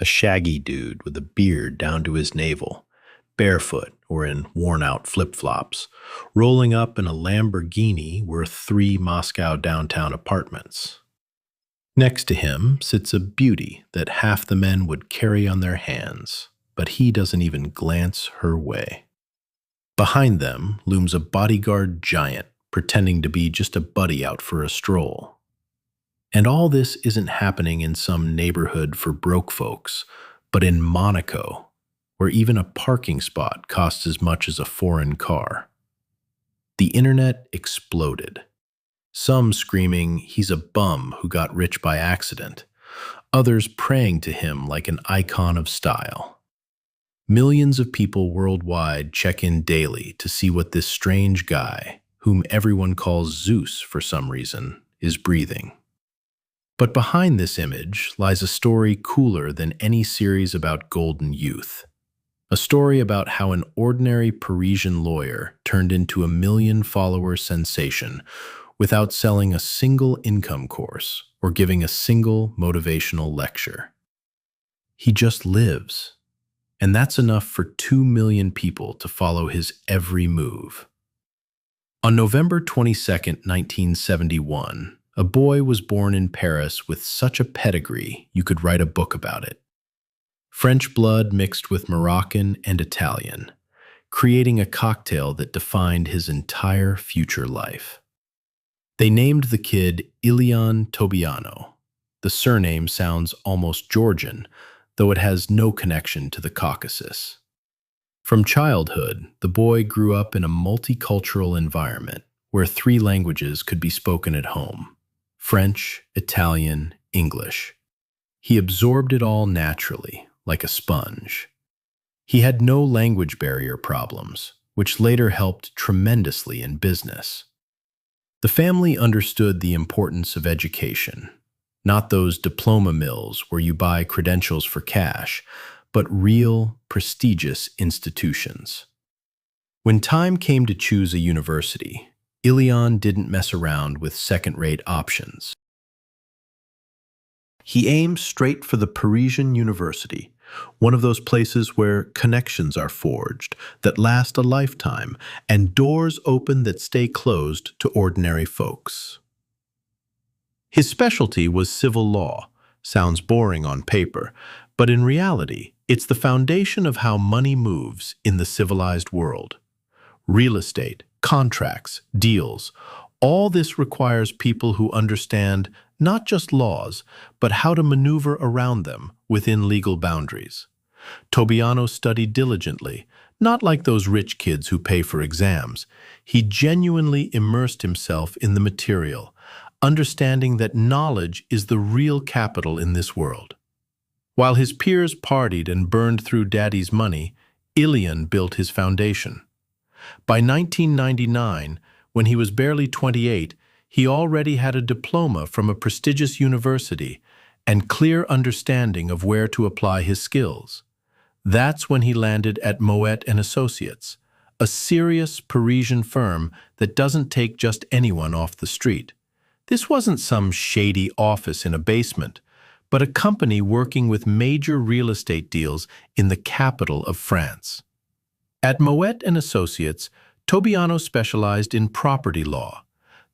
a shaggy dude with a beard down to his navel, barefoot or in worn-out flip-flops, rolling up in a Lamborghini worth 3 Moscow downtown apartments. Next to him sits a beauty that half the men would carry on their hands, but he doesn't even glance her way. Behind them looms a bodyguard giant pretending to be just a buddy out for a stroll. And all this isn't happening in some neighborhood for broke folks, but in Monaco, where even a parking spot costs as much as a foreign car. The internet exploded. Some screaming he's a bum who got rich by accident, others praying to him like an icon of style. Millions of people worldwide check in daily to see what this strange guy, whom everyone calls Zeus for some reason, is breathing. But behind this image lies a story cooler than any series about golden youth. A story about how an ordinary Parisian lawyer turned into a million-follower sensation without selling a single income course or giving a single motivational lecture. He just lives, and that's enough for 2 million people to follow his every move. On November 22, 1971, a boy was born in Paris with such a pedigree you could write a book about it. French blood mixed with Moroccan and Italian, creating a cocktail that defined his entire future life. They named the kid Ilian Tobianno. The surname sounds almost Georgian, though it has no connection to the Caucasus. From childhood, the boy grew up in a multicultural environment where 3 languages could be spoken at home: French, Italian, English. He absorbed it all naturally, like a sponge. He had no language barrier problems, which later helped tremendously in business. The family understood the importance of education, not those diploma mills where you buy credentials for cash, but real, prestigious institutions. When time came to choose a university, Ilian didn't mess around with second-rate options. He aimed straight for the Parisian University, one of those places where connections are forged that last a lifetime and doors open that stay closed to ordinary folks. His specialty was civil law. Sounds boring on paper, but in reality, it's the foundation of how money moves in the civilized world. Real estate, contracts, deals, all this requires people who understand not just laws, but how to maneuver around them within legal boundaries. Tobianno studied diligently, not like those rich kids who pay for exams. He genuinely immersed himself in the material, understanding that knowledge is the real capital in this world. While his peers partied and burned through daddy's money, Ilian built his foundation. By 1999, when he was barely 28, he already had a diploma from a prestigious university and clear understanding of where to apply his skills. That's when he landed at Moet and Associates, a serious Parisian firm that doesn't take just anyone off the street. This wasn't some shady office in a basement, but a company working with major real estate deals in the capital of France. At Moet and Associates, Tobianno specialized in property law,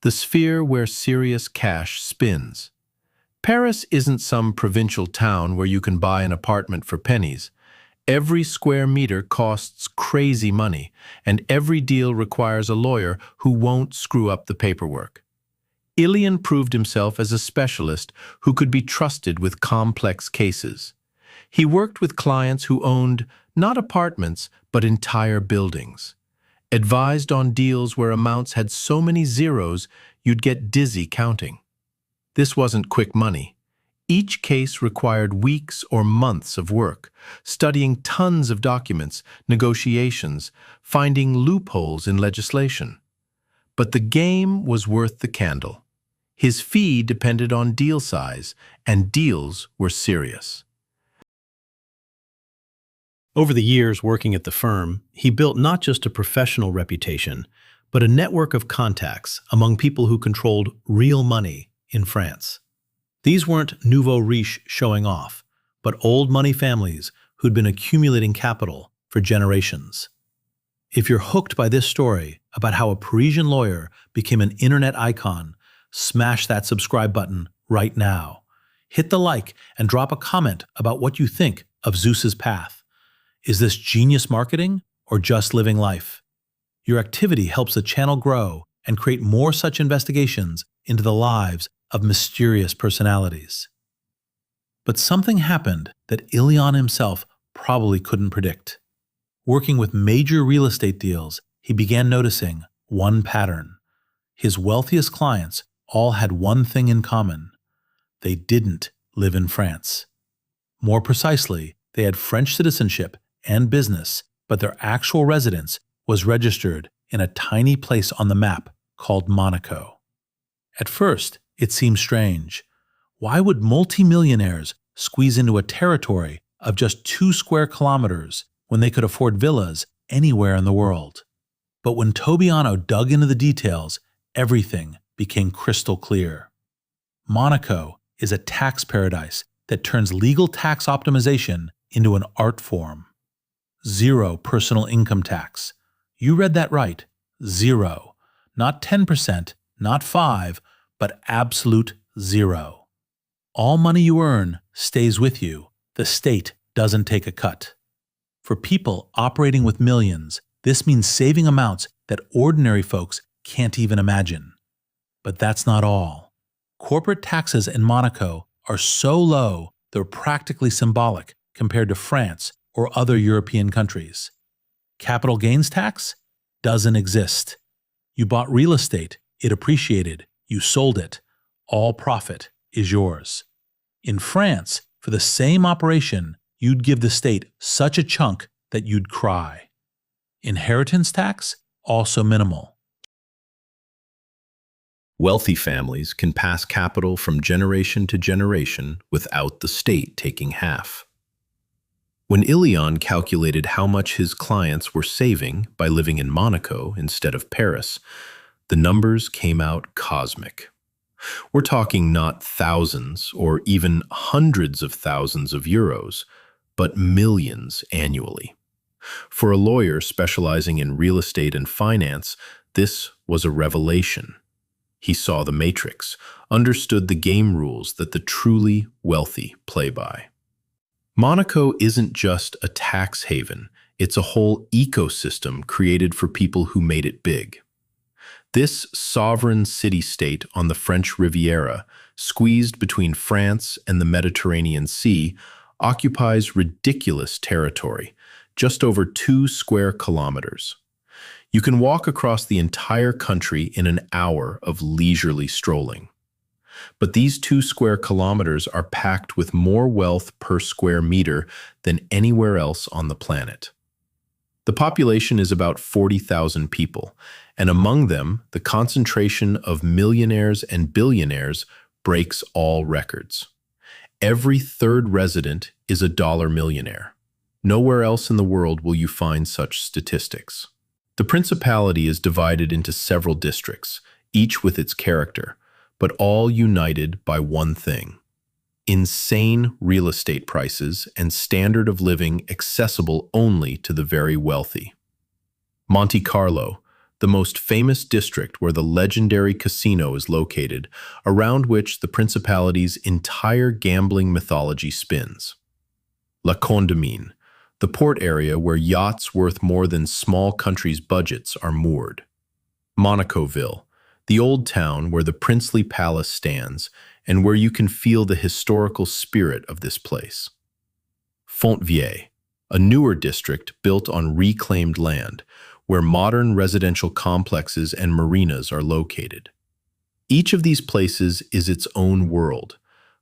the sphere where serious cash spins. Paris isn't some provincial town where you can buy an apartment for pennies. Every square meter costs crazy money, and every deal requires a lawyer who won't screw up the paperwork. Ilian proved himself as a specialist who could be trusted with complex cases. He worked with clients who owned not apartments, but entire buildings. Advised on deals where amounts had so many zeros you'd get dizzy counting. This wasn't quick money. Each case required weeks or months of work, studying tons of documents, negotiations, finding loopholes in legislation. But the game was worth the candle. His fee depended on deal size, and deals were serious. Over the years working at the firm, he built not just a professional reputation, but a network of contacts among people who controlled real money in France. These weren't nouveau riche showing off, but old money families who'd been accumulating capital for generations. If you're hooked by this story about how a Parisian lawyer became an internet icon, smash that subscribe button right now. Hit the like and drop a comment about what you think of ZEUS's path. Is this genius marketing or just living life? Your activity helps the channel grow and create more such investigations into the lives of mysterious personalities. But something happened that Ilian himself probably couldn't predict. Working with major real estate deals, he began noticing one pattern. His wealthiest clients all had one thing in common. They didn't live in France. More precisely, they had French citizenship and business, but their actual residence was registered in a tiny place on the map called Monaco. At first, it seemed strange. Why would multimillionaires squeeze into a territory of just 2 square kilometers when they could afford villas anywhere in the world? But when Tobianno dug into the details, everything became crystal clear. Monaco is a tax paradise that turns legal tax optimization into an art form. 0 personal income tax. You read that right. 0. Not 10%, not 5%, but absolute 0. All money you earn stays with you. The state doesn't take a cut. For people operating with millions, this means saving amounts that ordinary folks can't even imagine. But that's not all. Corporate taxes in Monaco are so low they're practically symbolic compared to France or other European countries. Capital gains tax doesn't exist. You bought real estate, it appreciated, you sold it. All profit is yours. In France, for the same operation, you'd give the state such a chunk that you'd cry. Inheritance tax, also minimal. Wealthy families can pass capital from generation to generation without the state taking half. When Ilian calculated how much his clients were saving by living in Monaco instead of Paris, the numbers came out cosmic. We're talking not thousands or even hundreds of thousands of euros, but millions annually. For a lawyer specializing in real estate and finance, this was a revelation. He saw the matrix, understood the game rules that the truly wealthy play by. Monaco isn't just a tax haven, it's a whole ecosystem created for people who made it big. This sovereign city-state on the French Riviera, squeezed between France and the Mediterranean Sea, occupies ridiculous territory, just over 2 square kilometers. You can walk across the entire country in an hour of leisurely strolling. But these 2 square kilometers are packed with more wealth per square meter than anywhere else on the planet. The population is about 40,000 people, and among them, the concentration of millionaires and billionaires breaks all records. Every third resident is a dollar millionaire. Nowhere else in the world will you find such statistics. The principality is divided into several districts, each with its character, but all united by one thing: insane real estate prices and standard of living accessible only to the very wealthy. Monte Carlo, the most famous district where the legendary casino is located, around which the principality's entire gambling mythology spins. La Condamine, the port area where yachts worth more than small countries' budgets are moored. Monacoville, the old town where the princely palace stands and where you can feel the historical spirit of this place. Fontvieille, a newer district built on reclaimed land, where modern residential complexes and marinas are located. Each of these places is its own world,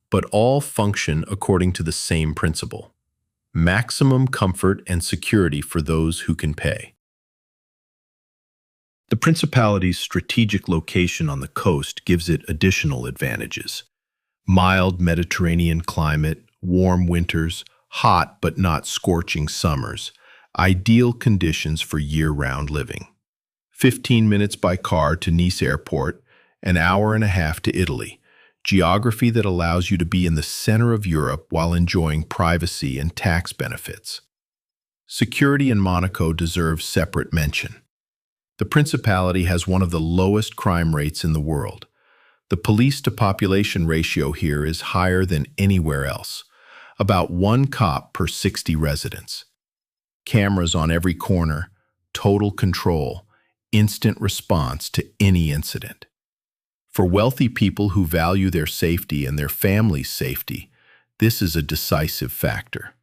but all function according to the same principle: maximum comfort and security for those who can pay. The principality's strategic location on the coast gives it additional advantages. Mild Mediterranean climate, warm winters, hot but not scorching summers, ideal conditions for year-round living. 15 minutes by car to Nice Airport, an hour and a half to Italy, geography that allows you to be in the center of Europe while enjoying privacy and tax benefits. Security in Monaco deserves separate mention. The Principality has one of the lowest crime rates in the world. The police-to-population ratio here is higher than anywhere else, about 1 cop per 60 residents. Cameras on every corner, total control, instant response to any incident. For wealthy people who value their safety and their family's safety, this is a decisive factor.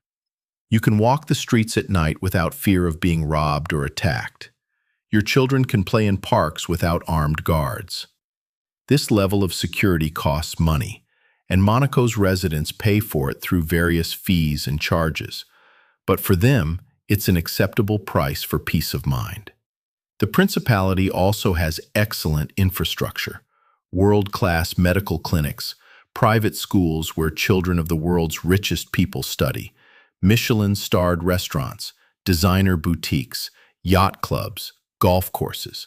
You can walk the streets at night without fear of being robbed or attacked. Your children can play in parks without armed guards. This level of security costs money, and Monaco's residents pay for it through various fees and charges. But for them, it's an acceptable price for peace of mind. The Principality also has excellent infrastructure, world-class medical clinics, private schools where children of the world's richest people study, Michelin-starred restaurants, designer boutiques, yacht clubs, golf courses.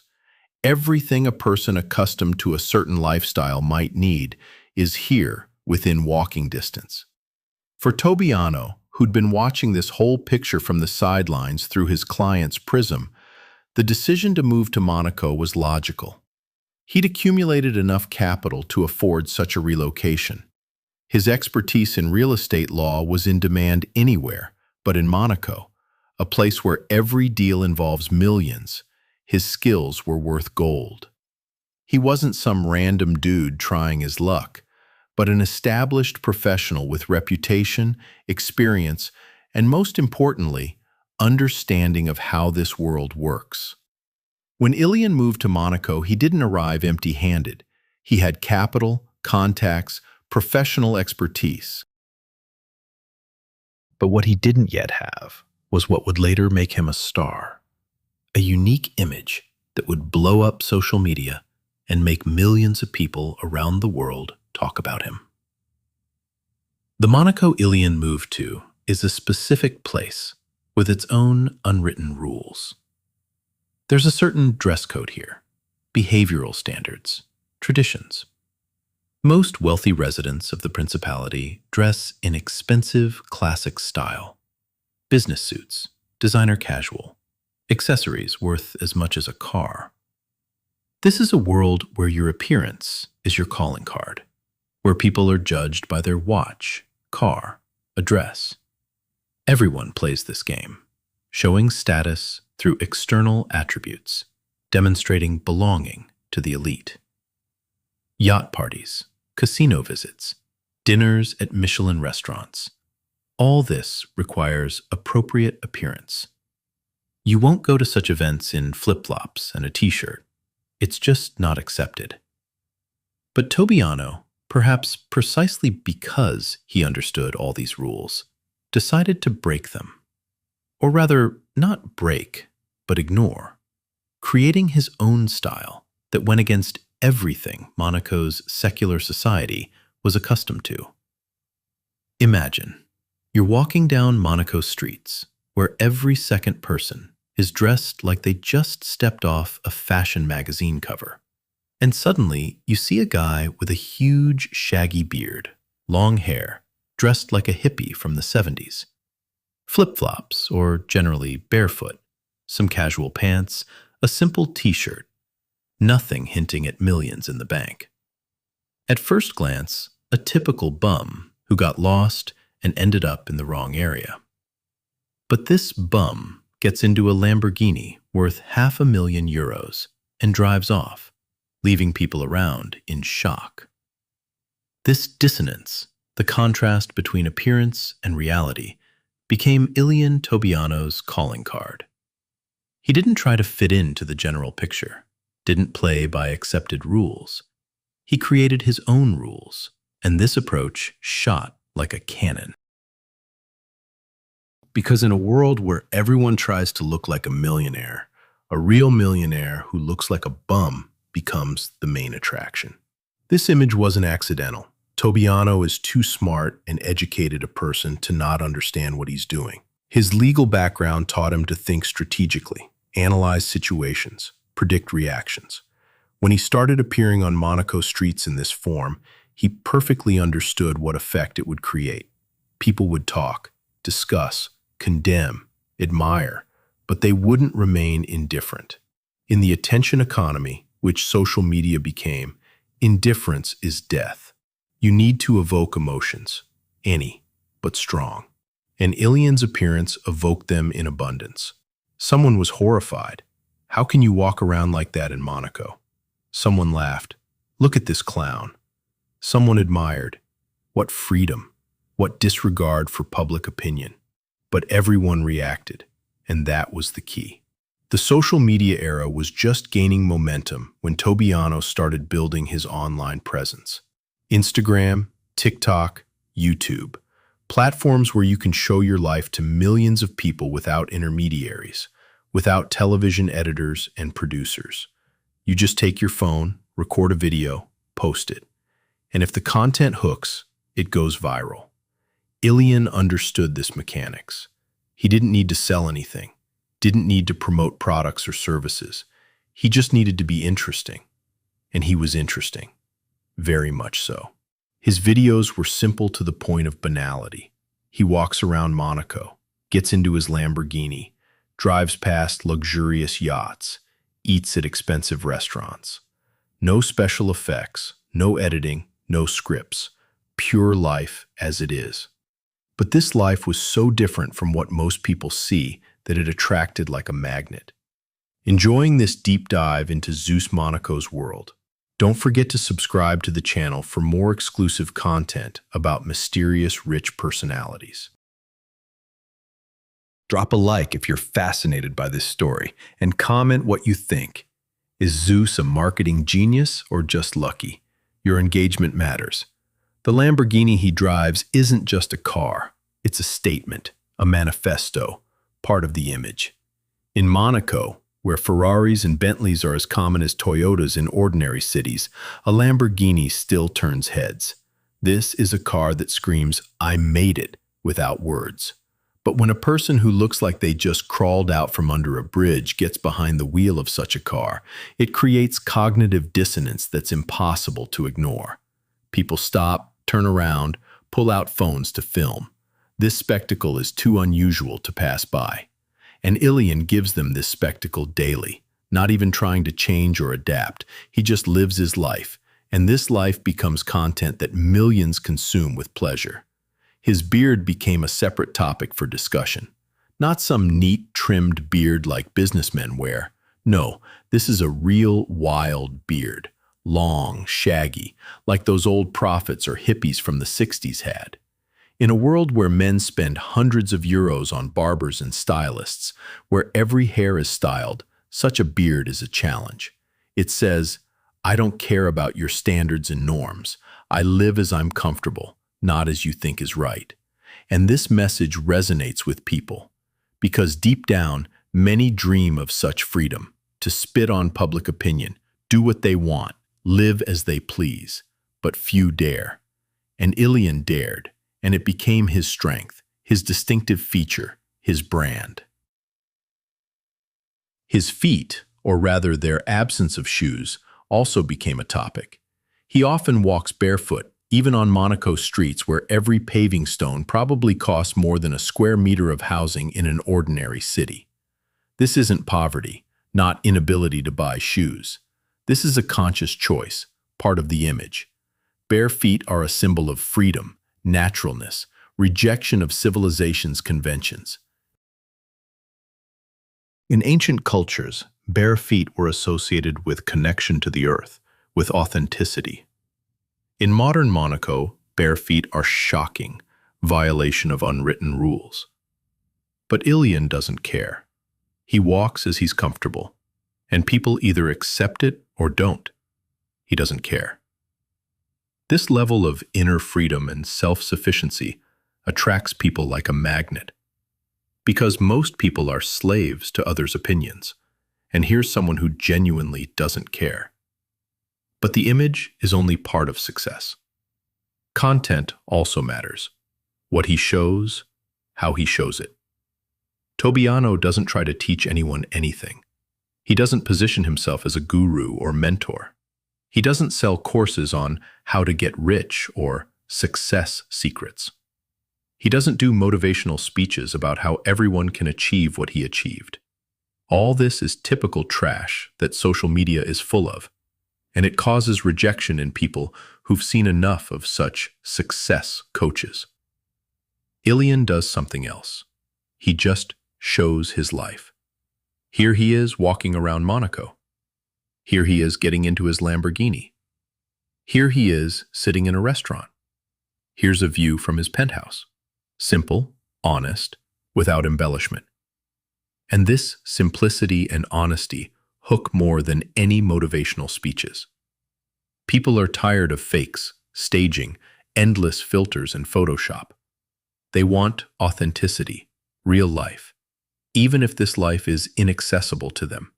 Everything a person accustomed to a certain lifestyle might need is here within walking distance. For Tobianno, who'd been watching this whole picture from the sidelines through his client's prism, the decision to move to Monaco was logical. He'd accumulated enough capital to afford such a relocation. His expertise in real estate law was in demand anywhere, but in Monaco, a place where every deal involves millions, his skills were worth gold. He wasn't some random dude trying his luck, but an established professional with reputation, experience, and most importantly, understanding of how this world works. When Ilian moved to Monaco, he didn't arrive empty-handed. He had capital, contacts, professional expertise. But what he didn't yet have was what would later make him a star. A unique image that would blow up social media and make millions of people around the world talk about him. The Monaco Ilian moved to is a specific place with its own unwritten rules. There's a certain dress code here, behavioral standards, traditions. Most wealthy residents of the Principality dress in expensive, classic style. Business suits, designer casual, accessories worth as much as a car. This is a world where your appearance is your calling card, where people are judged by their watch, car, address. Everyone plays this game, showing status through external attributes, demonstrating belonging to the elite. Yacht parties, casino visits, dinners at Michelin restaurants. All this requires appropriate appearance. You won't go to such events in flip-flops and a t-shirt. It's just not accepted. But Tobianno, perhaps precisely because he understood all these rules, decided to break them. Or rather, not break, but ignore, creating his own style that went against everything Monaco's secular society was accustomed to. Imagine, you're walking down Monaco streets, where every second person is dressed like they just stepped off a fashion magazine cover. And suddenly, you see a guy with a huge, shaggy beard, long hair, dressed like a hippie from the 70s. Flip-flops, or generally barefoot, some casual pants, a simple t-shirt, nothing hinting at millions in the bank. At first glance, a typical bum who got lost and ended up in the wrong area. But this bum gets into a Lamborghini worth €500,000 and drives off, leaving people around in shock. This dissonance, the contrast between appearance and reality, became Ilian Tobianno's calling card. He didn't try to fit into the general picture, didn't play by accepted rules. He created his own rules, and this approach shot like a cannon. Because in a world where everyone tries to look like a millionaire, a real millionaire who looks like a bum becomes the main attraction. This image wasn't accidental. Tobianno is too smart and educated a person to not understand what he's doing. His legal background taught him to think strategically, analyze situations, predict reactions. When he started appearing on Monaco streets in this form, He perfectly understood what effect it would create. People would talk, discuss, condemn, admire, but they wouldn't remain indifferent. In the attention economy, which social media became, indifference is death. You need to evoke emotions, any, but strong. And Ilian's appearance evoked them in abundance. Someone was horrified. How can you walk around like that in Monaco? Someone laughed. Look at this clown. Someone admired. What freedom, what disregard for public opinion. But everyone reacted, and that was the key. The social media era was just gaining momentum when Tobianno started building his online presence. Instagram, TikTok, YouTube. Platforms where you can show your life to millions of people without intermediaries, without television editors and producers. You just take your phone, record a video, post it. And if the content hooks, it goes viral. Ilian understood this mechanics. He didn't need to sell anything, didn't need to promote products or services. He just needed to be interesting. And he was interesting. Very much so. His videos were simple to the point of banality. He walks around Monaco, gets into his Lamborghini, drives past luxurious yachts, eats at expensive restaurants. No special effects, no editing, no scripts. Pure life as it is. But this life was so different from what most people see that it attracted like a magnet. Enjoying this deep dive into ZEUS Monaco's world? Don't forget to subscribe to the channel for more exclusive content about mysterious rich personalities. Drop a like if you're fascinated by this story, and comment what you think. Is ZEUS a marketing genius or just lucky? Your engagement matters. The Lamborghini he drives isn't just a car. It's a statement, a manifesto, part of the image. In Monaco, where Ferraris and Bentleys are as common as Toyotas in ordinary cities, a Lamborghini still turns heads. This is a car that screams, "I made it," without words. But when a person who looks like they just crawled out from under a bridge gets behind the wheel of such a car, it creates cognitive dissonance that's impossible to ignore. People stop, turn around, pull out phones to film. This spectacle is too unusual to pass by. And Ilian gives them this spectacle daily, not even trying to change or adapt. He just lives his life, and this life becomes content that millions consume with pleasure. His beard became a separate topic for discussion. Not some neat, trimmed beard like businessmen wear. No, this is a real, wild beard. Long, shaggy, like those old prophets or hippies from the 60s had. In a world where men spend hundreds of euros on barbers and stylists, where every hair is styled, such a beard is a challenge. It says, "I don't care about your standards and norms. I live as I'm comfortable, not as you think is right." And this message resonates with people, because deep down, many dream of such freedom, to spit on public opinion, do what they want, live as they please, but few dare. And Ilian dared, and it became his strength, his distinctive feature, his brand. His feet, or rather their absence of shoes, also became a topic. He often walks barefoot, even on Monaco streets where every paving stone probably costs more than a square meter of housing in an ordinary city. This isn't poverty, not inability to buy shoes. This is a conscious choice, part of the image. Bare feet are a symbol of freedom, naturalness, rejection of civilization's conventions. In ancient cultures, bare feet were associated with connection to the earth, with authenticity. In modern Monaco, bare feet are shocking, violation of unwritten rules. But Ilian doesn't care. He walks as he's comfortable, and people either accept it or don't. He doesn't care. This level of inner freedom and self-sufficiency attracts people like a magnet. Because most people are slaves to others' opinions, and here's someone who genuinely doesn't care. But the image is only part of success. Content also matters. What he shows, how he shows it. Tobianno doesn't try to teach anyone anything. He doesn't position himself as a guru or mentor. He doesn't sell courses on how to get rich or success secrets. He doesn't do motivational speeches about how everyone can achieve what he achieved. All this is typical trash that social media is full of, and it causes rejection in people who've seen enough of such success coaches. Ilian does something else. He just shows his life. Here he is walking around Monaco. Here he is getting into his Lamborghini. Here he is sitting in a restaurant. Here's a view from his penthouse. Simple, honest, without embellishment. And this simplicity and honesty hook more than any motivational speeches. People are tired of fakes, staging, endless filters, and Photoshop. They want authenticity, real life, even if this life is inaccessible to them.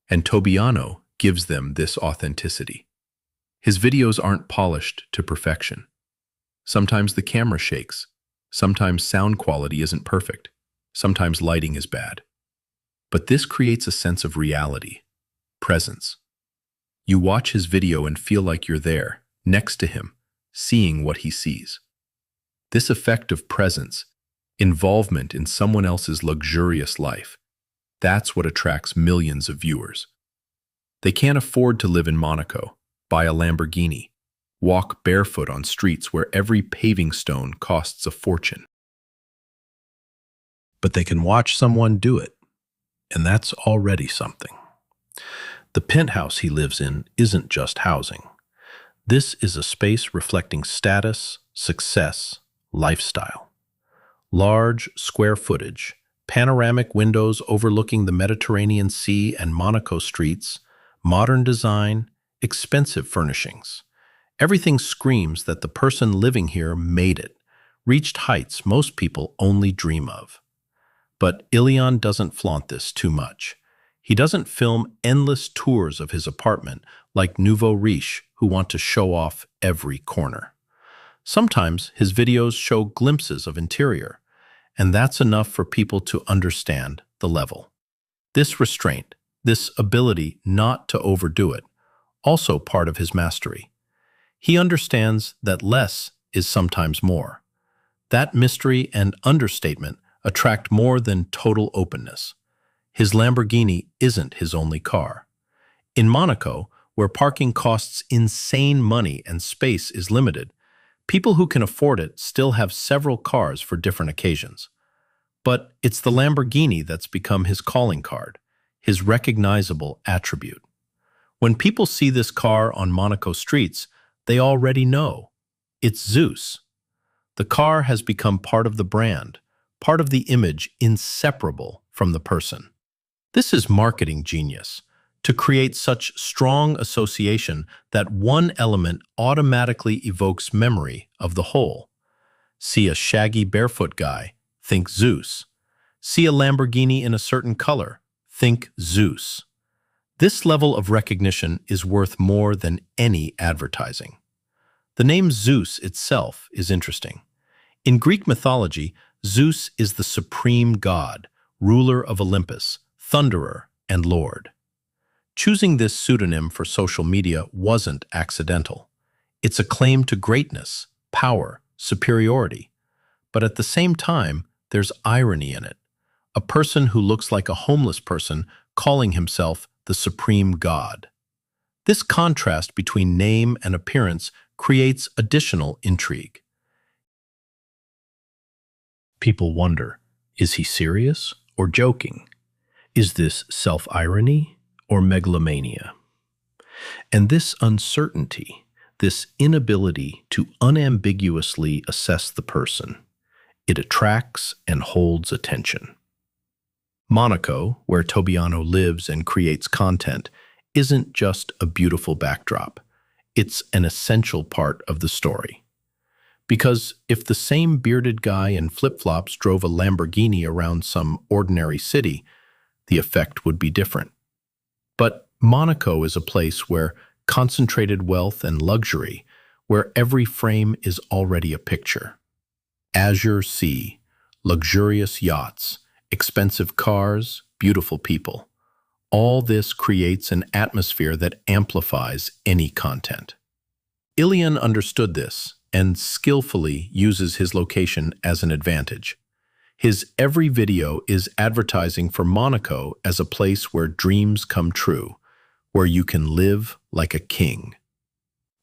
And Tobianno gives them this authenticity. His videos aren't polished to perfection. Sometimes the camera shakes. Sometimes sound quality isn't perfect. Sometimes lighting is bad. But this creates a sense of reality, presence. You watch his video and feel like you're there, next to him, seeing what he sees. This effect of presence, involvement in someone else's luxurious life, that's what attracts millions of viewers. They can't afford to live in Monaco, buy a Lamborghini, walk barefoot on streets where every paving stone costs a fortune. But they can watch someone do it, and that's already something. The penthouse he lives in isn't just housing. This is a space reflecting status, success, lifestyle. Large, square footage, panoramic windows overlooking the Mediterranean Sea and Monaco streets, modern design, expensive furnishings. Everything screams that the person living here made it, reached heights most people only dream of. But Ilian doesn't flaunt this too much. He doesn't film endless tours of his apartment like nouveau riches who want to show off every corner. Sometimes his videos show glimpses of interior, and that's enough for people to understand the level. This restraint, this ability not to overdo it, also part of his mastery. He understands that less is sometimes more. That mystery and understatement attract more than total openness. His Lamborghini isn't his only car. In Monaco, where parking costs insane money and space is limited, people who can afford it still have several cars for different occasions. But it's the Lamborghini that's become his calling card, his recognizable attribute. When people see this car on Monaco streets, they already know. It's ZEUS. The car has become part of the brand, part of the image inseparable from the person. This is marketing genius, to create such strong association that one element automatically evokes memory of the whole. See a shaggy barefoot guy, think ZEUS. See a Lamborghini in a certain color, think ZEUS. This level of recognition is worth more than any advertising. The name ZEUS itself is interesting. In Greek mythology, ZEUS is the supreme god, ruler of Olympus, thunderer, and lord. Choosing this pseudonym for social media wasn't accidental. It's a claim to greatness, power, superiority. But at the same time, there's irony in it. A person who looks like a homeless person calling himself the supreme god. This contrast between name and appearance creates additional intrigue. People wonder, is he serious or joking? Is this self-irony or megalomania? And this uncertainty, this inability to unambiguously assess the person, it attracts and holds attention. Monaco, where Tobianno lives and creates content, isn't just a beautiful backdrop. It's an essential part of the story. Because if the same bearded guy in flip-flops drove a Lamborghini around some ordinary city, the effect would be different. But Monaco is a place where concentrated wealth and luxury, where every frame is already a picture. Azure sea, luxurious yachts, expensive cars, beautiful people. All this creates an atmosphere that amplifies any content. Ilian understood this and skillfully uses his location as an advantage. His every video is advertising for Monaco as a place where dreams come true, where you can live like a king.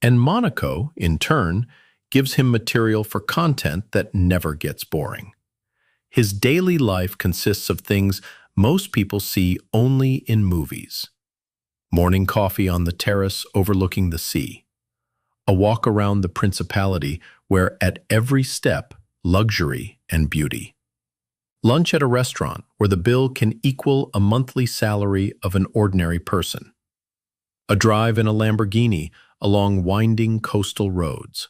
And Monaco, in turn, gives him material for content that never gets boring. His daily life consists of things most people see only in movies. Morning coffee on the terrace overlooking the sea. A walk around the principality where at every step, luxury and beauty. Lunch at a restaurant where the bill can equal a monthly salary of an ordinary person. A drive in a Lamborghini along winding coastal roads.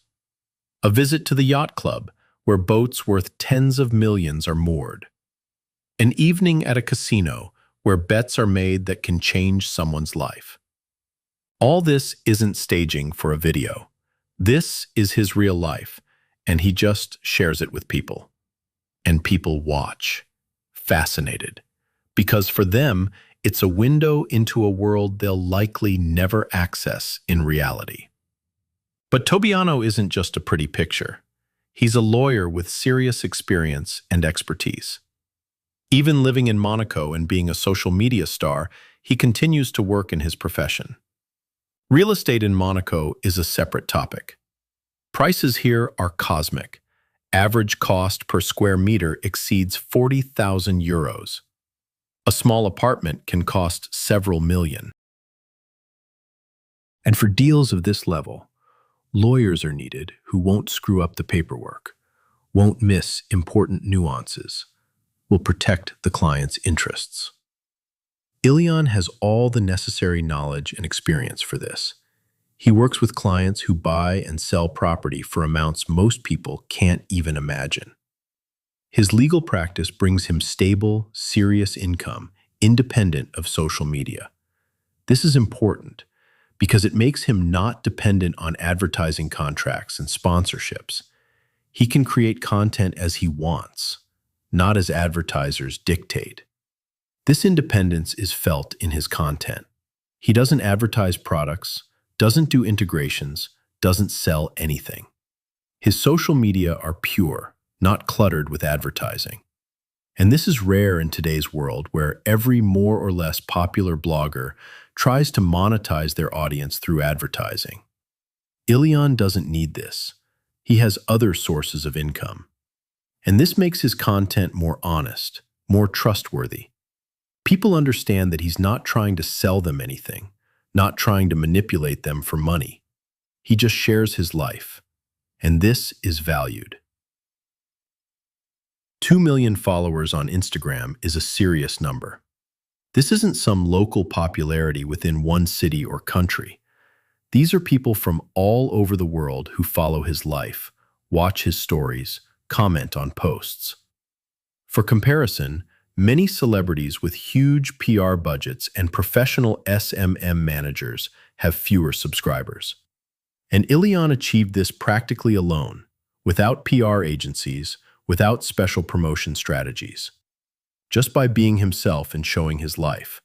A visit to the yacht club where boats worth tens of millions are moored. An evening at a casino where bets are made that can change someone's life. All this isn't staging for a video. This is his real life, and he just shares it with people. And people watch, fascinated, because for them, it's a window into a world they'll likely never access in reality. But Tobianno isn't just a pretty picture. He's a lawyer with serious experience and expertise. Even living in Monaco and being a social media star, he continues to work in his profession. Real estate in Monaco is a separate topic. Prices here are cosmic. Average cost per square meter exceeds 40,000 euros. A small apartment can cost several million. And for deals of this level, lawyers are needed who won't screw up the paperwork, won't miss important nuances, will protect the client's interests. Ilian has all the necessary knowledge and experience for this. He works with clients who buy and sell property for amounts most people can't even imagine. His legal practice brings him stable, serious income, independent of social media. This is important because it makes him not dependent on advertising contracts and sponsorships. He can create content as he wants, not as advertisers dictate. This independence is felt in his content. He doesn't advertise products, doesn't do integrations, doesn't sell anything. His social media are pure, not cluttered with advertising. And this is rare in today's world where every more or less popular blogger tries to monetize their audience through advertising. Ilian doesn't need this. He has other sources of income. And this makes his content more honest, more trustworthy. People understand that he's not trying to sell them anything, not trying to manipulate them for money. He just shares his life. And this is valued. 2 million followers on Instagram is a serious number. This isn't some local popularity within one city or country. These are people from all over the world who follow his life, watch his stories, comment on posts. For comparison, many celebrities with huge PR budgets and professional SMM managers have fewer subscribers. And Ilian achieved this practically alone, without PR agencies, without special promotion strategies, just by being himself and showing his life.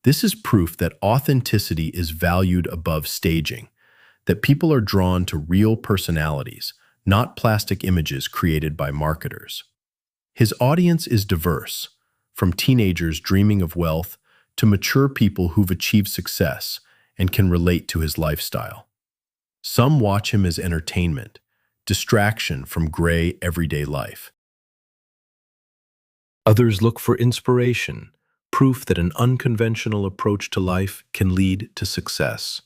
This is proof that authenticity is valued above staging, that people are drawn to real personalities, not plastic images created by marketers. His audience is diverse, from teenagers dreaming of wealth to mature people who've achieved success and can relate to his lifestyle. Some watch him as entertainment, distraction from gray everyday life. Others look for inspiration, proof that an unconventional approach to life can lead to success.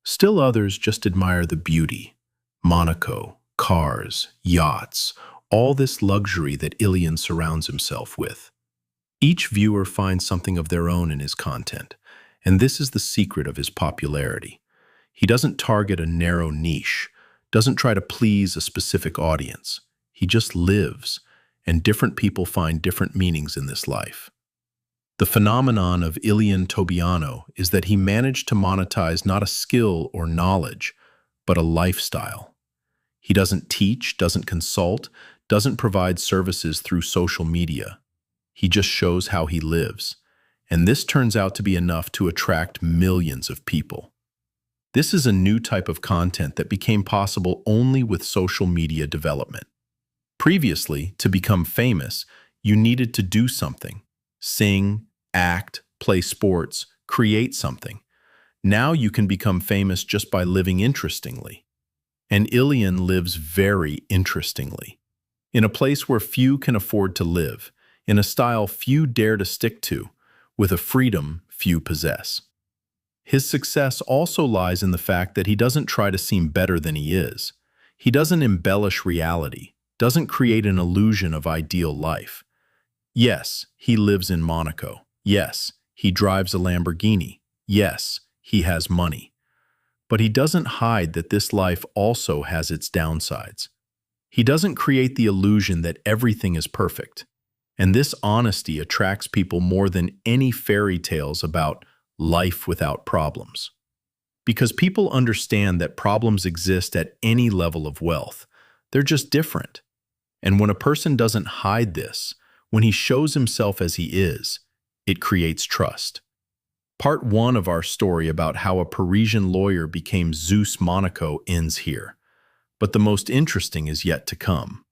Still others just admire the beauty, Monaco, cars, yachts, all this luxury that Ilian surrounds himself with. Each viewer finds something of their own in his content, and this is the secret of his popularity. He doesn't target a narrow niche, doesn't try to please a specific audience. He just lives, and different people find different meanings in this life. The phenomenon of Ilian Tobianno is that he managed to monetize not a skill or knowledge, but a lifestyle. He doesn't teach, doesn't consult, doesn't provide services through social media. He just shows how he lives. and this turns out to be enough to attract millions of people. This is a new type of content that became possible only with social media development. Previously, to become famous, you needed to do something: sing, act, play sports, create something. Now you can become famous just by living interestingly. And Ilian lives very interestingly, in a place where few can afford to live, in a style few dare to stick to, with a freedom few possess. His success also lies in the fact that he doesn't try to seem better than he is. He doesn't embellish reality, doesn't create an illusion of ideal life. Yes, he lives in Monaco. Yes, he drives a Lamborghini. Yes, he has money. But he doesn't hide that this life also has its downsides. He doesn't create the illusion that everything is perfect. And this honesty attracts people more than any fairy tales about life without problems. Because people understand that problems exist at any level of wealth. They're just different. And when a person doesn't hide this, when he shows himself as he is, it creates trust. Part 1 of our story about how a Parisian lawyer became ZEUS Monaco ends here. But the most interesting is yet to come.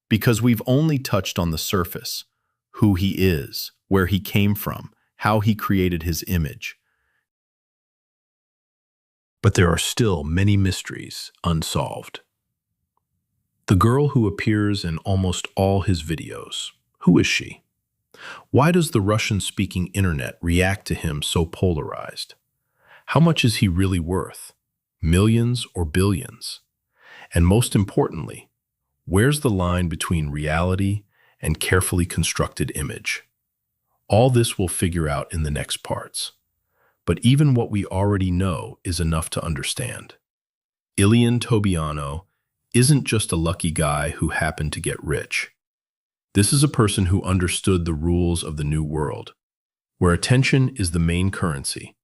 Because we've only touched on the surface: who he is, where he came from, how he created his image. But there are still many mysteries unsolved. The girl who appears in almost all his videos, who is she? Why does the Russian-speaking internet react to him so polarized? How much is he really worth? Millions or billions? And most importantly, where's the line between reality and carefully constructed image? All this we'll figure out in the next parts. But even what we already know is enough to understand. Ilian Tobianno isn't just a lucky guy who happened to get rich. This is a person who understood the rules of the new world, where attention is the main currency,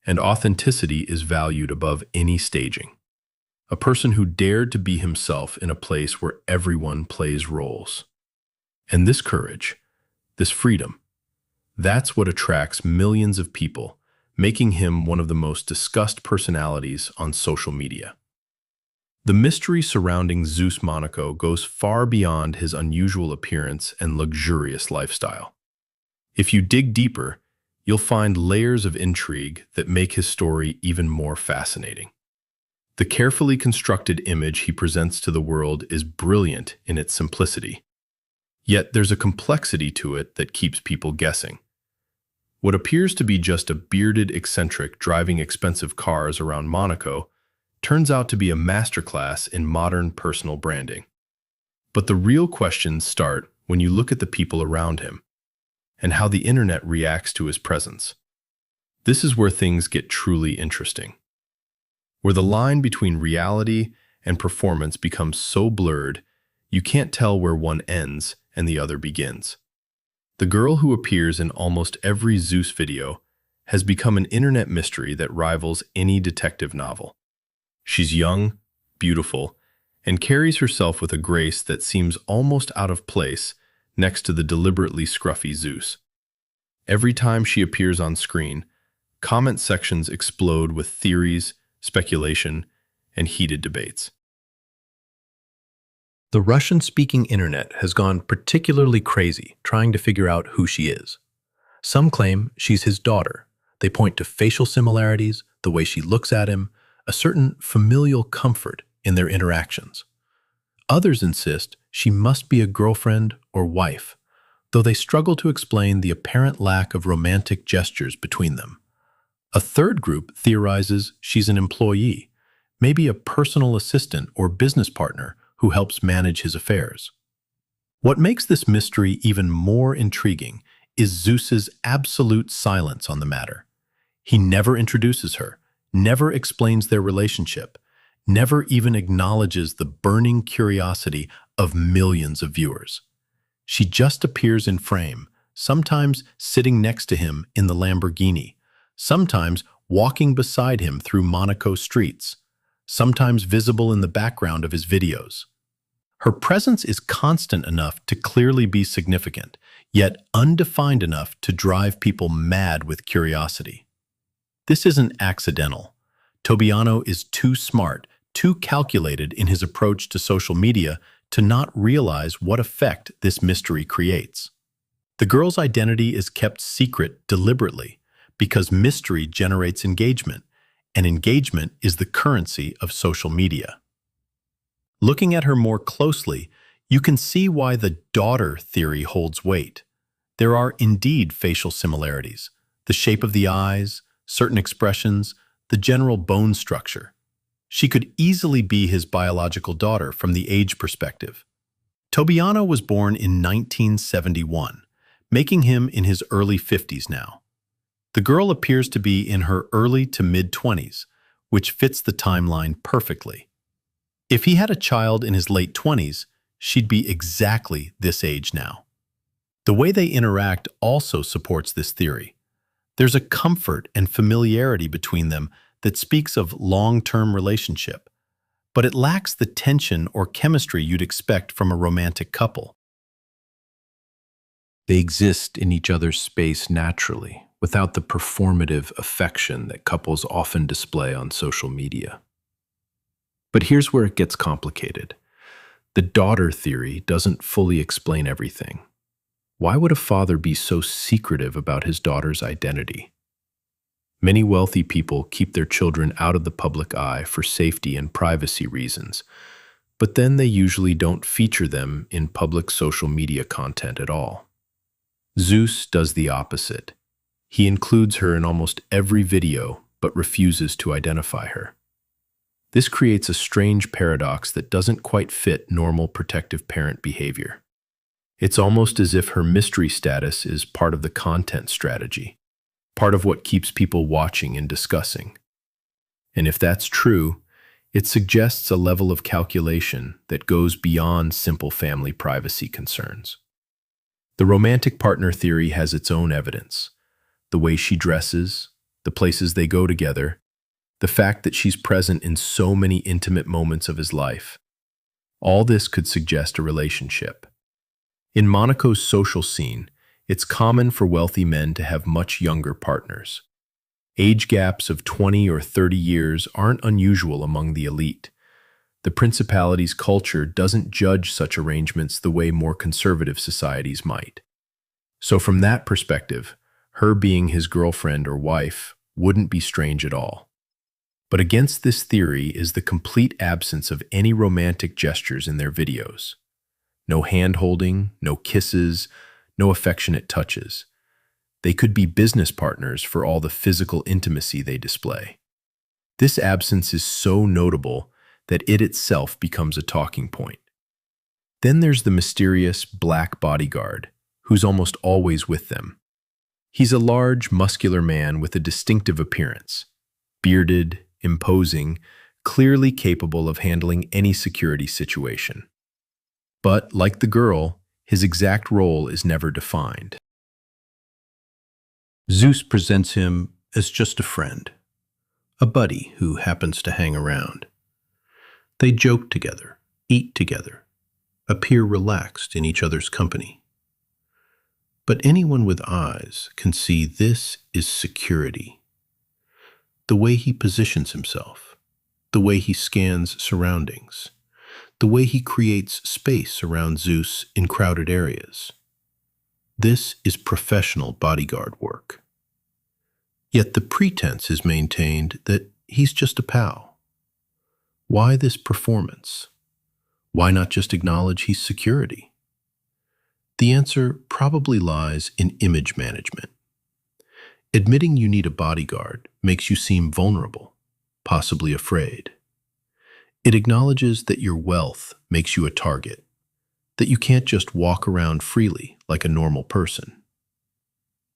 and authenticity is valued above any staging. A person who dared to be himself in a place where everyone plays roles. And this courage, this freedom, that's what attracts millions of people, making him one of the most discussed personalities on social media. The mystery surrounding ZEUS Monaco goes far beyond his unusual appearance and luxurious lifestyle. If you dig deeper, you'll find layers of intrigue that make his story even more fascinating. The carefully constructed image he presents to the world is brilliant in its simplicity. Yet there's a complexity to it that keeps people guessing. What appears to be just a bearded eccentric driving expensive cars around Monaco turns out to be a masterclass in modern personal branding. But the real questions start when you look at the people around him and how the internet reacts to his presence. This is where things get truly interesting, where the line between reality and performance becomes so blurred you can't tell where one ends and the other begins. The girl who appears in almost every ZEUS video has become an internet mystery that rivals any detective novel. She's young, beautiful, and carries herself with a grace that seems almost out of place next to the deliberately scruffy ZEUS. Every time she appears on screen, comment sections explode with theories, speculation, and heated debates. The Russian-speaking internet has gone particularly crazy trying to figure out who she is. Some claim she's his daughter. They point to facial similarities, the way she looks at him, a certain familial comfort in their interactions. Others insist she must be a girlfriend or wife, though they struggle to explain the apparent lack of romantic gestures between them. A third group theorizes she's an employee, maybe a personal assistant or business partner who helps manage his affairs. What makes this mystery even more intriguing is ZEUS's absolute silence on the matter. He never introduces her, never explains their relationship, never even acknowledges the burning curiosity of millions of viewers. She just appears in frame, sometimes sitting next to him in the Lamborghini, sometimes walking beside him through Monaco streets, sometimes visible in the background of his videos. Her presence is constant enough to clearly be significant, yet undefined enough to drive people mad with curiosity. This isn't accidental. Tobianno is too smart, too calculated in his approach to social media to not realize what effect this mystery creates. The girl's identity is kept secret deliberately because mystery generates engagement, and engagement is the currency of social media. Looking at her more closely, you can see why the daughter theory holds weight. There are indeed facial similarities: the shape of the eyes, certain expressions, the general bone structure. She could easily be his biological daughter from the age perspective. Tobianno was born in 1971, making him in his early 50s now. The girl appears to be in her early to mid-20s, which fits the timeline perfectly. If he had a child in his late 20s, she'd be exactly this age now. The way they interact also supports this theory. There's a comfort and familiarity between them that speaks of long-term relationship, but it lacks the tension or chemistry you'd expect from a romantic couple. They exist in each other's space naturally, without the performative affection that couples often display on social media. But here's where it gets complicated. The daughter theory doesn't fully explain everything. Why would a father be so secretive about his daughter's identity? Many wealthy people keep their children out of the public eye for safety and privacy reasons, but then they usually don't feature them in public social media content at all. ZEUS does the opposite. He includes her in almost every video, but refuses to identify her. This creates a strange paradox that doesn't quite fit normal protective parent behavior. It's almost as if her mystery status is part of the content strategy, part of what keeps people watching and discussing. And if that's true, it suggests a level of calculation that goes beyond simple family privacy concerns. The romantic partner theory has its own evidence. The way she dresses, the places they go together, the fact that she's present in so many intimate moments of his life. All this could suggest a relationship. In Monaco's social scene, it's common for wealthy men to have much younger partners. Age gaps of 20 or 30 years aren't unusual among the elite. The principality's culture doesn't judge such arrangements the way more conservative societies might. So from that perspective, her being his girlfriend or wife wouldn't be strange at all. But against this theory is the complete absence of any romantic gestures in their videos. No hand-holding, no kisses, no affectionate touches. They could be business partners for all the physical intimacy they display. This absence is so notable that it itself becomes a talking point. Then there's the mysterious black bodyguard, who's almost always with them. He's a large, muscular man with a distinctive appearance, bearded, imposing, clearly capable of handling any security situation. But, like the girl, his exact role is never defined. ZEUS presents him as just a friend, a buddy who happens to hang around. They joke together, eat together, appear relaxed in each other's company. But anyone with eyes can see this is security. The way he positions himself, the way he scans surroundings, the way he creates space around ZEUS in crowded areas. This is professional bodyguard work. Yet the pretense is maintained that he's just a pal. Why this performance? Why not just acknowledge he's security? The answer probably lies in image management. Admitting you need a bodyguard makes you seem vulnerable, possibly afraid. It acknowledges that your wealth makes you a target, that you can't just walk around freely like a normal person.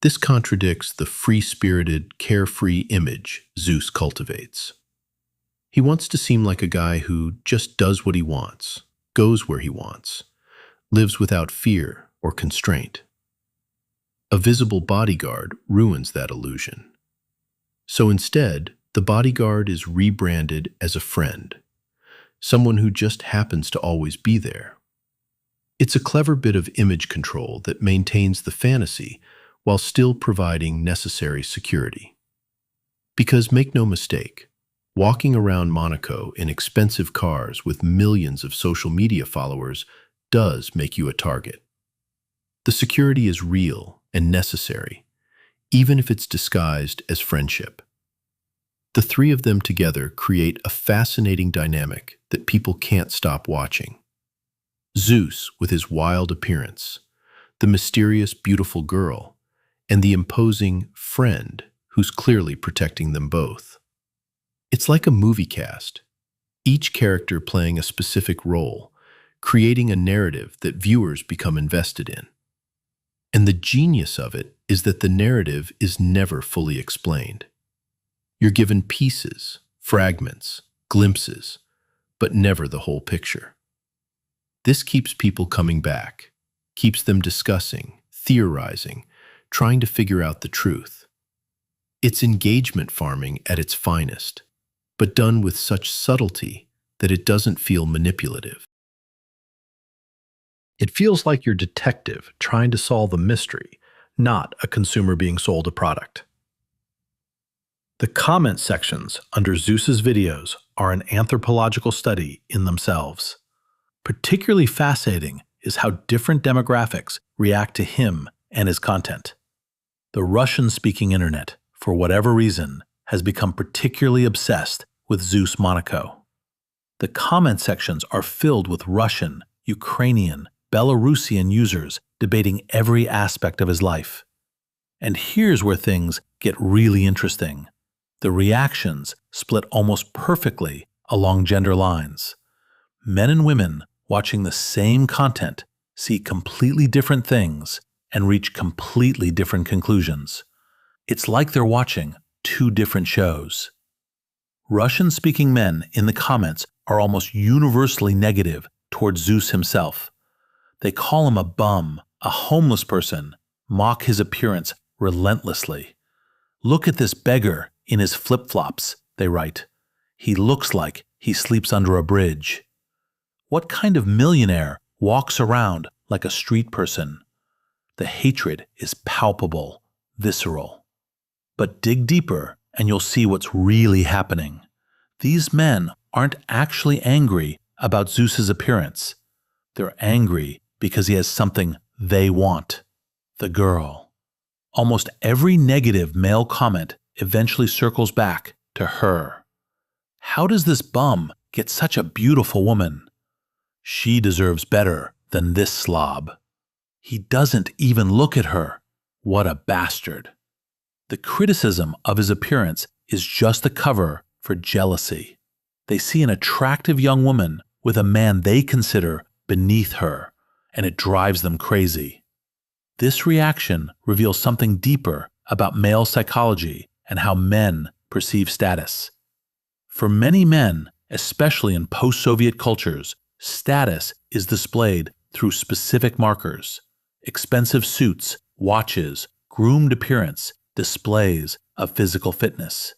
This contradicts the free-spirited, carefree image ZEUS cultivates. He wants to seem like a guy who just does what he wants, goes where he wants, lives without fear or constraint. A visible bodyguard ruins that illusion. So instead, the bodyguard is rebranded as a friend, someone who just happens to always be there It's a clever bit of image control that maintains the fantasy while still providing necessary security. Because make no mistake, walking around Monaco in expensive cars with millions of social media followers does make you a target. The security is real and necessary, even if it's disguised as friendship. The three of them together create a fascinating dynamic that people can't stop watching. ZEUS with his wild appearance, the mysterious, beautiful girl, and the imposing friend who's clearly protecting them both. It's like a movie cast, each character playing a specific role, creating a narrative that viewers become invested in. And the genius of it is that the narrative is never fully explained. You're given pieces, fragments, glimpses, but never the whole picture. This keeps people coming back, keeps them discussing, theorizing, trying to figure out the truth. It's engagement farming at its finest, but done with such subtlety that it doesn't feel manipulative. It feels like you're a detective trying to solve a mystery, not a consumer being sold a product. The comment sections under ZEUS's videos are an anthropological study in themselves. Particularly fascinating is how different demographics react to him and his content. The Russian-speaking internet, for whatever reason, has become particularly obsessed with ZEUS Monaco. The comment sections are filled with Russian, Ukrainian, Belarusian users debating every aspect of his life. And here's where things get really interesting. The reactions split almost perfectly along gender lines. Men and women watching the same content see completely different things and reach completely different conclusions. It's like they're watching two different shows. Russian-speaking men in the comments are almost universally negative towards ZEUS himself. They call him a bum, a homeless person, mock his appearance relentlessly. Look at this beggar in his flip-flops, they write. He looks like he sleeps under a bridge. What kind of millionaire walks around like a street person? The hatred is palpable, visceral. But dig deeper and you'll see what's really happening. These men aren't actually angry about ZEUS's appearance. They're angry because he has something they want, the girl. Almost every negative male comment eventually circles back to her. How does this bum get such a beautiful woman? She deserves better than this slob. He doesn't even look at her. What a bastard. The criticism of his appearance is just a cover for jealousy. They see an attractive young woman with a man they consider beneath her, and it drives them crazy. This reaction reveals something deeper about male psychology and how men perceive status. For many men, especially in post-Soviet cultures, status is displayed through specific markers: expensive suits, watches, groomed appearance, displays of physical fitness.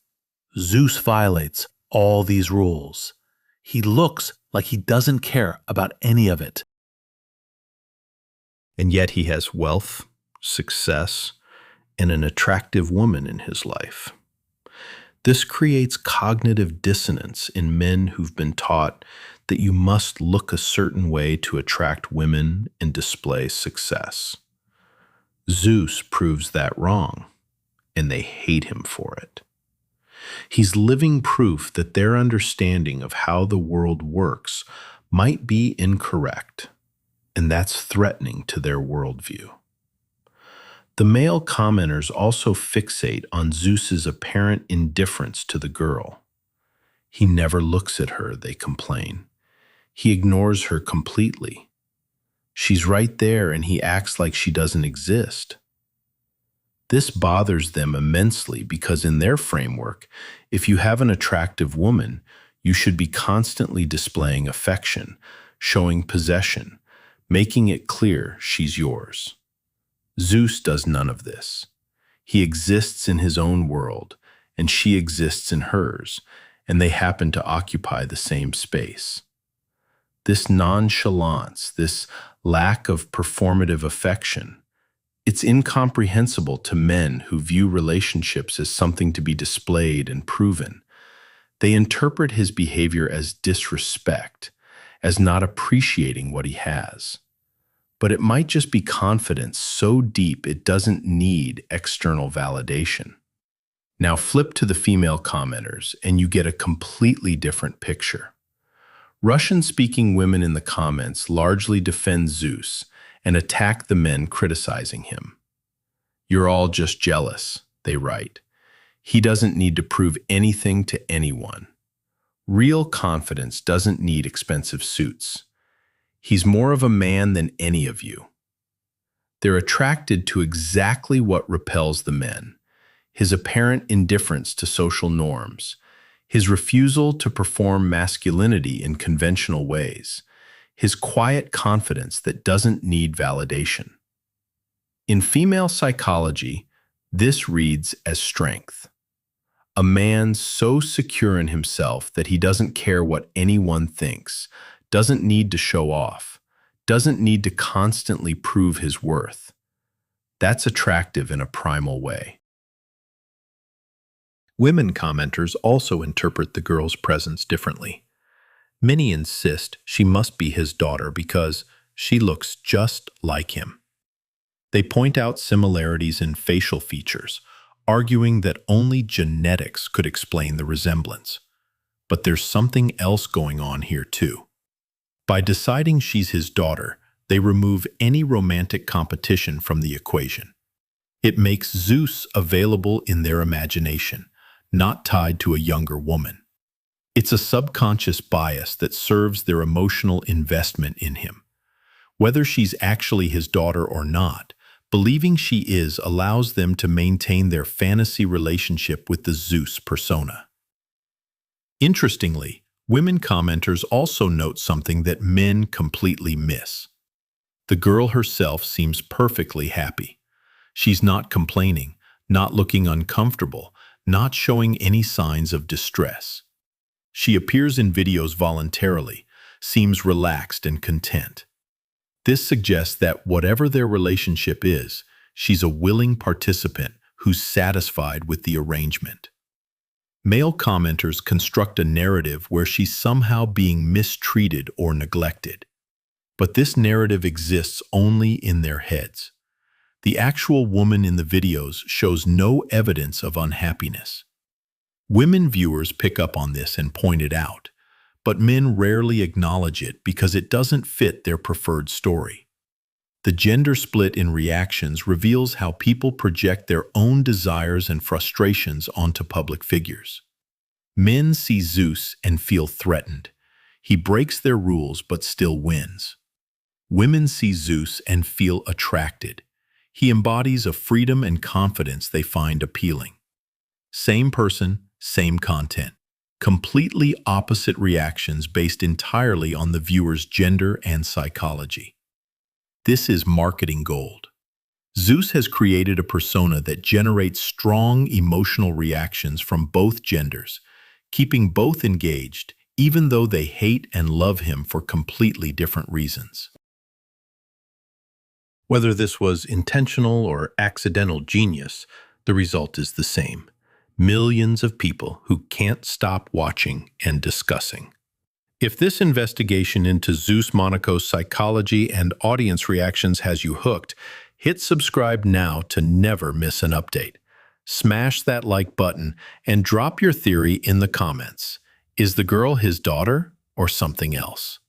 ZEUS violates all these rules. He looks like he doesn't care about any of it. And yet he has wealth, success, and an attractive woman in his life. This creates cognitive dissonance in men who've been taught that you must look a certain way to attract women and display success. ZEUS proves that wrong, and they hate him for it. He's living proof that their understanding of how the world works might be incorrect, and that's threatening to their worldview. The male commenters also fixate on ZEUS's apparent indifference to the girl. He never looks at her, they complain. He ignores her completely. She's right there and he acts like she doesn't exist. This bothers them immensely because in their framework, if you have an attractive woman, you should be constantly displaying affection, showing possession, making it clear she's yours. ZEUS does none of this. He exists in his own world, and she exists in hers, and they happen to occupy the same space. This nonchalance, this lack of performative affection, it's incomprehensible to men who view relationships as something to be displayed and proven. They interpret his behavior as disrespect, as not appreciating what he has. But it might just be confidence so deep it doesn't need external validation. Now flip to the female commenters and you get a completely different picture. Russian-speaking women in the comments largely defend ZEUS and attack the men criticizing him. "You're all just jealous," they write. "He doesn't need to prove anything to anyone. Real confidence doesn't need expensive suits. He's more of a man than any of you." They're attracted to exactly what repels the men: his apparent indifference to social norms, his refusal to perform masculinity in conventional ways, his quiet confidence that doesn't need validation. In female psychology, this reads as strength. A man so secure in himself that he doesn't care what anyone thinks, doesn't need to show off, doesn't need to constantly prove his worth. That's attractive in a primal way. Women commenters also interpret the girl's presence differently. Many insist she must be his daughter because she looks just like him. They point out similarities in facial features, arguing that only genetics could explain the resemblance. But there's something else going on here too. By deciding she's his daughter, they remove any romantic competition from the equation. It makes ZEUS available in their imagination, not tied to a younger woman. It's a subconscious bias that serves their emotional investment in him. Whether she's actually his daughter or not, believing she is allows them to maintain their fantasy relationship with the ZEUS persona. Interestingly, women commenters also note something that men completely miss. The girl herself seems perfectly happy. She's not complaining, not looking uncomfortable, not showing any signs of distress. She appears in videos voluntarily, seems relaxed and content. This suggests that whatever their relationship is, she's a willing participant who's satisfied with the arrangement. Male commenters construct a narrative where she's somehow being mistreated or neglected. But this narrative exists only in their heads. The actual woman in the videos shows no evidence of unhappiness. Women viewers pick up on this and point it out, but men rarely acknowledge it because it doesn't fit their preferred story. The gender split in reactions reveals how people project their own desires and frustrations onto public figures. Men see ZEUS and feel threatened. He breaks their rules but still wins. Women see ZEUS and feel attracted. He embodies a freedom and confidence they find appealing. Same person, same content. Completely opposite reactions based entirely on the viewer's gender and psychology. This is marketing gold. ZEUS has created a persona that generates strong emotional reactions from both genders, keeping both engaged, even though they hate and love him for completely different reasons. Whether this was intentional or accidental genius, the result is the same. Millions of people who can't stop watching and discussing. If this investigation into ZEUS Monaco's psychology and audience reactions has you hooked, hit subscribe now to never miss an update. Smash that like button and drop your theory in the comments. Is the girl his daughter or something else?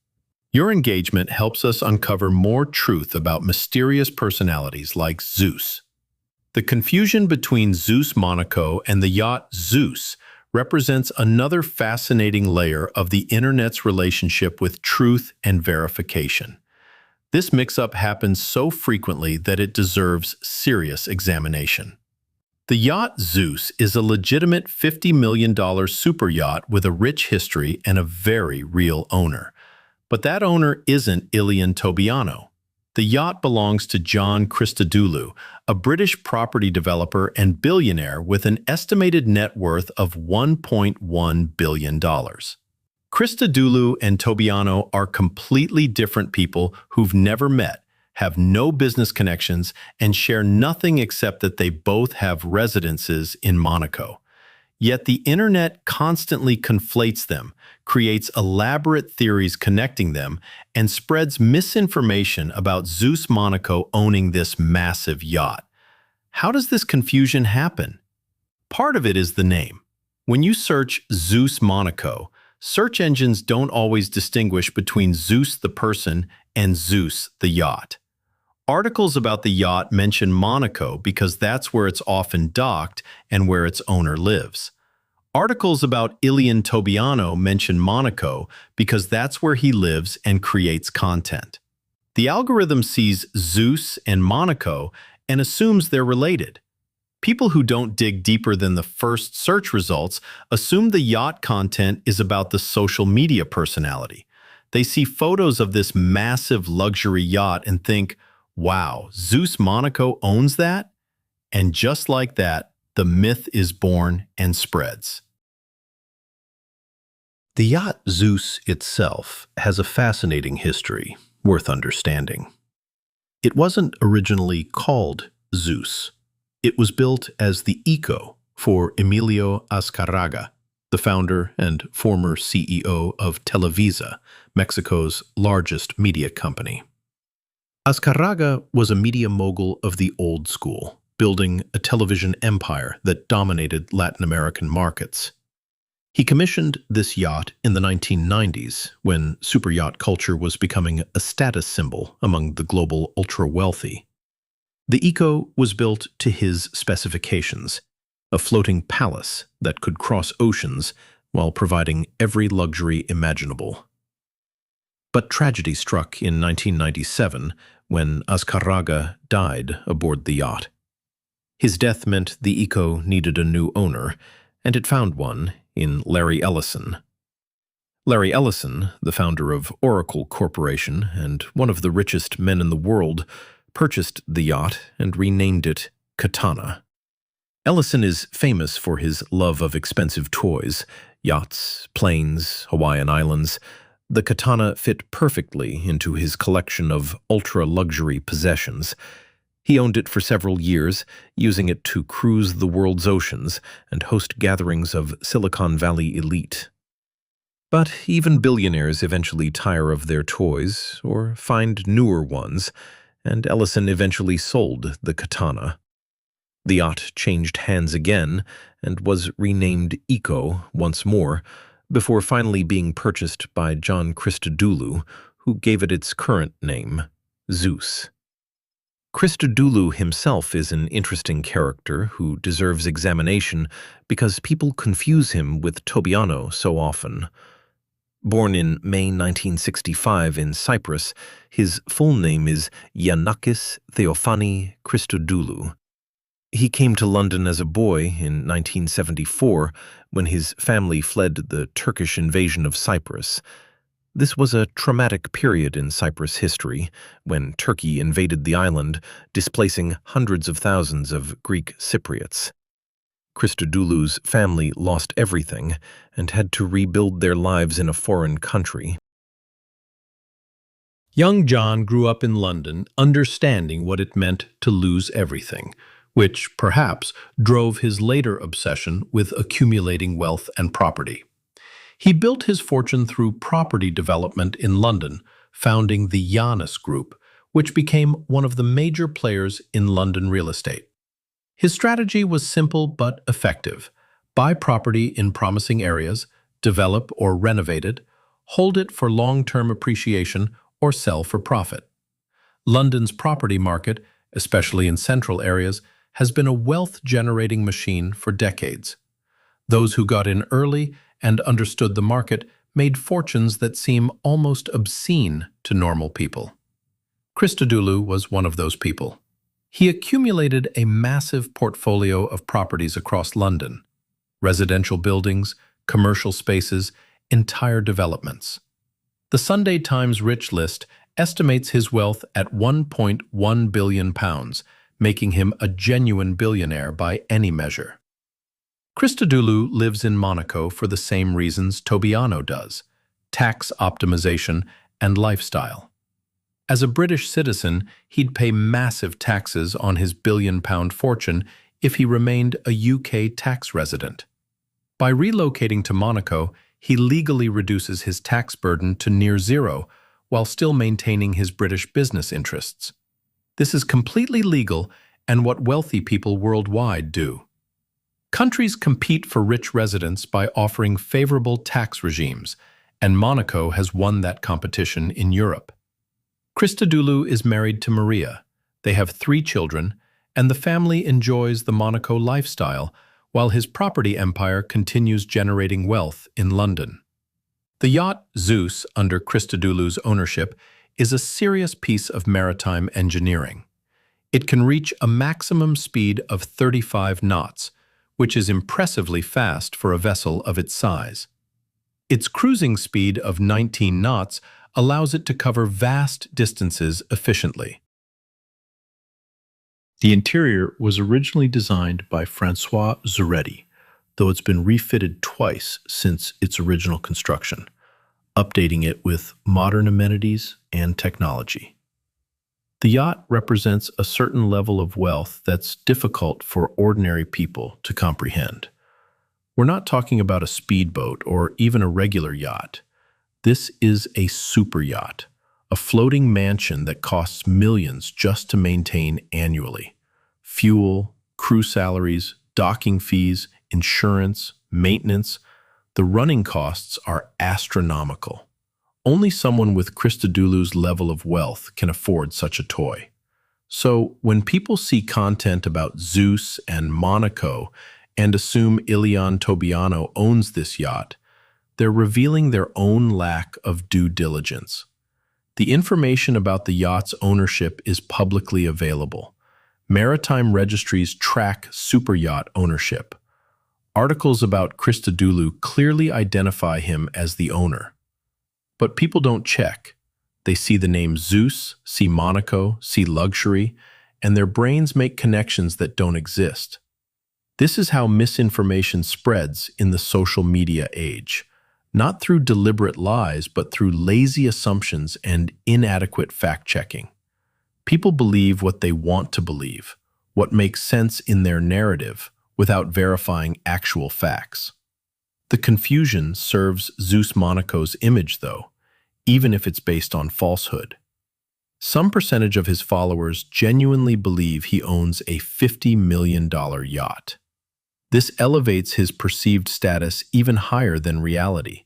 Your engagement helps us uncover more truth about mysterious personalities like ZEUS. The confusion between ZEUS Monaco and the yacht ZEUS represents another fascinating layer of the internet's relationship with truth and verification. This mix-up happens so frequently that it deserves serious examination. The yacht ZEUS is a legitimate $50 million super yacht with a rich history and a very real owner. But that owner isn't Ilian Tobianno. The yacht belongs to John Christodoulou, a British property developer and billionaire with an estimated net worth of $1.1 billion. Christodoulou and Tobianno are completely different people who've never met, have no business connections, and share nothing except that they both have residences in Monaco. Yet the internet constantly conflates them, creates elaborate theories connecting them, and spreads misinformation about ZEUS Monaco owning this massive yacht. How does this confusion happen? Part of it is the name. When you search ZEUS Monaco, search engines don't always distinguish between ZEUS the person and ZEUS the yacht. Articles about the yacht mention Monaco because that's where it's often docked and where its owner lives. Articles about Ilian Tobianno mention Monaco because that's where he lives and creates content. The algorithm sees ZEUS and Monaco and assumes they're related. People who don't dig deeper than the first search results assume the yacht content is about the social media personality. They see photos of this massive luxury yacht and think, wow, ZEUS Monaco owns that? And just like that, the myth is born and spreads. The yacht ZEUS itself has a fascinating history, worth understanding. It wasn't originally called ZEUS. It was built as the Eco for Emilio Azcárraga, the founder and former CEO of Televisa, Mexico's largest media company. Azcárraga was a media mogul of the old school, building a television empire that dominated Latin American markets. He commissioned this yacht in the 1990s, when superyacht culture was becoming a status symbol among the global ultra-wealthy. The Eco was built to his specifications, a floating palace that could cross oceans while providing every luxury imaginable. But tragedy struck in 1997 when Azcárraga died aboard the yacht. His death meant the Eco needed a new owner, and it found one in Larry Ellison. Larry Ellison, the founder of Oracle Corporation and one of the richest men in the world, purchased the yacht and renamed it Katana. Ellison is famous for his love of expensive toys, yachts, planes, Hawaiian Islands. The Katana fit perfectly into his collection of ultra-luxury possessions. He owned it for several years, using it to cruise the world's oceans and host gatherings of Silicon Valley elite. But even billionaires eventually tire of their toys or find newer ones, and Ellison eventually sold the Katana. The yacht changed hands again and was renamed Eco once more, before finally being purchased by John Christodoulou, who gave it its current name, ZEUS. Christodoulou himself is an interesting character who deserves examination because people confuse him with Tobianno so often. Born in May 1965 in Cyprus, his full name is Yanakis Theophani Christodoulou. He came to London as a boy in 1974 when his family fled the Turkish invasion of Cyprus. This was a traumatic period in Cyprus history when Turkey invaded the island, displacing hundreds of thousands of Greek Cypriots. Christodoulou's family lost everything and had to rebuild their lives in a foreign country. Young John grew up in London, understanding what it meant to lose everything, which perhaps drove his later obsession with accumulating wealth and property. He built his fortune through property development in London, founding the Janus Group, which became one of the major players in London real estate. His strategy was simple but effective. Buy property in promising areas, develop or renovate it, hold it for long-term appreciation, or sell for profit. London's property market, especially in central areas, has been a wealth-generating machine for decades. Those who got in early and understood the market made fortunes that seem almost obscene to normal people. Christodoulou was one of those people. He accumulated a massive portfolio of properties across London, residential buildings, commercial spaces, entire developments. The Sunday Times Rich List estimates his wealth at £1.1 billion, making him a genuine billionaire by any measure. Christodoulou lives in Monaco for the same reasons Tobianno does: tax optimization, and lifestyle. As a British citizen, he'd pay massive taxes on his billion-pound fortune if he remained a UK tax resident. By relocating to Monaco, he legally reduces his tax burden to near zero while still maintaining his British business interests. This is completely legal and what wealthy people worldwide do. Countries compete for rich residents by offering favorable tax regimes, and Monaco has won that competition in Europe. Christodoulou is married to Maria. They have 3 children, and the family enjoys the Monaco lifestyle while his property empire continues generating wealth in London. The yacht ZEUS, under Christodoulou's ownership, is a serious piece of maritime engineering. It can reach a maximum speed of 35 knots, which is impressively fast for a vessel of its size. Its cruising speed of 19 knots allows it to cover vast distances efficiently. The interior was originally designed by François Zuretti, though it's been refitted twice since its original construction, updating it with modern amenities and technology. The yacht represents a certain level of wealth that's difficult for ordinary people to comprehend. We're not talking about a speedboat or even a regular yacht. This is a super yacht, a floating mansion that costs millions just to maintain annually. Fuel, crew salaries, docking fees, insurance, maintenance, the running costs are astronomical. Only someone with Christodoulou's level of wealth can afford such a toy. So when people see content about ZEUS and Monaco and assume Ilian Tobianno owns this yacht, they're revealing their own lack of due diligence. The information about the yacht's ownership is publicly available. Maritime registries track superyacht ownership. Articles about Christodoulou clearly identify him as the owner. But people don't check. They see the name ZEUS, see Monaco, see luxury, and their brains make connections that don't exist. This is how misinformation spreads in the social media age, not through deliberate lies, but through lazy assumptions and inadequate fact-checking. People believe what they want to believe, what makes sense in their narrative, without verifying actual facts. The confusion serves ZEUS Monaco's image, though, even if it's based on falsehood. Some percentage of his followers genuinely believe he owns a $50 million yacht. This elevates his perceived status even higher than reality.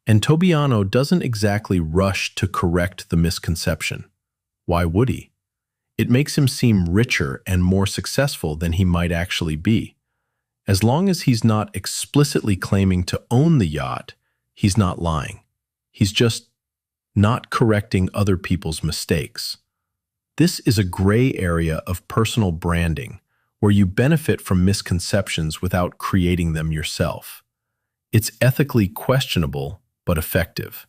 And Tobianno doesn't exactly rush to correct the misconception. Why would he? It makes him seem richer and more successful than he might actually be. As long as he's not explicitly claiming to own the yacht, he's not lying. He's just not correcting other people's mistakes. This is a gray area of personal branding, where you benefit from misconceptions without creating them yourself. It's ethically questionable, but effective.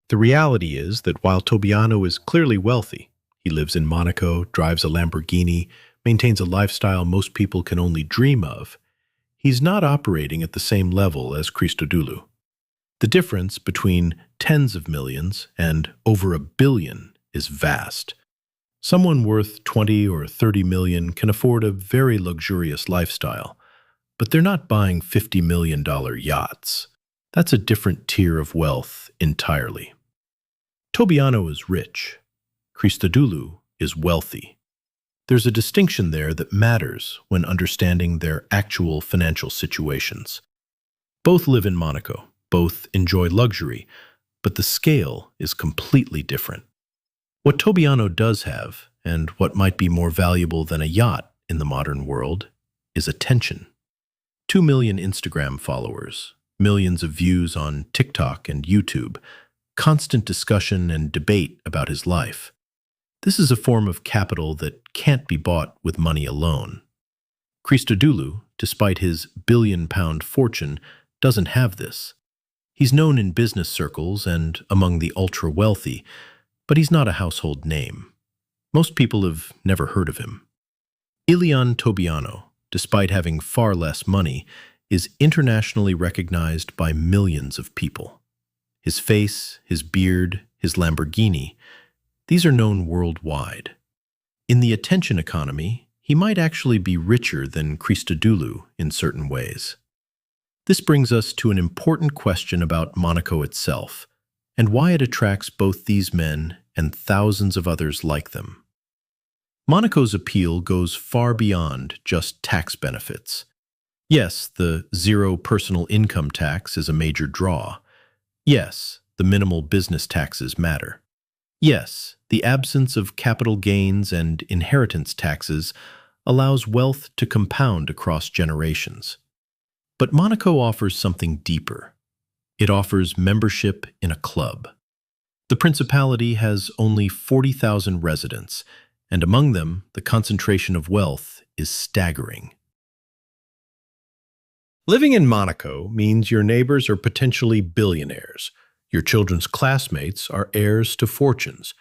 The reality is that while Tobianno is clearly wealthy, he lives in Monaco, drives a Lamborghini, maintains a lifestyle most people can only dream of, he's not operating at the same level as Christodoulou. The difference between tens of millions and over $1 billion is vast. Someone worth 20 or 30 million can afford a very luxurious lifestyle, but they're not buying $50 million yachts. That's a different tier of wealth entirely. Tobianno is rich. Christodoulou is wealthy. There's a distinction there that matters when understanding their actual financial situations. Both live in Monaco, both enjoy luxury, but the scale is completely different. What Tobianno does have, and what might be more valuable than a yacht in the modern world, is attention. 2 million Instagram followers, millions of views on TikTok and YouTube, constant discussion and debate about his life. This is a form of capital that can't be bought with money alone. Christodoulou, despite his billion-pound fortune, doesn't have this. He's known in business circles and among the ultra-wealthy, but he's not a household name. Most people have never heard of him. Ilian Tobianno, despite having far less money, is internationally recognized by millions of people. His face, his beard, his Lamborghini, these are known worldwide. In the attention economy, he might actually be richer than Christodoulou in certain ways. This brings us to an important question about Monaco itself, and why it attracts both these men and thousands of others like them. Monaco's appeal goes far beyond just tax benefits. Yes, the zero personal income tax is a major draw. Yes, the minimal business taxes matter. Yes, the absence of capital gains and inheritance taxes allows wealth to compound across generations. But Monaco offers something deeper. It offers membership in a club. The Principality has only 40,000 residents, and among them, the concentration of wealth is staggering. Living in Monaco means your neighbors are potentially billionaires. Your children's classmates are heirs to fortunes.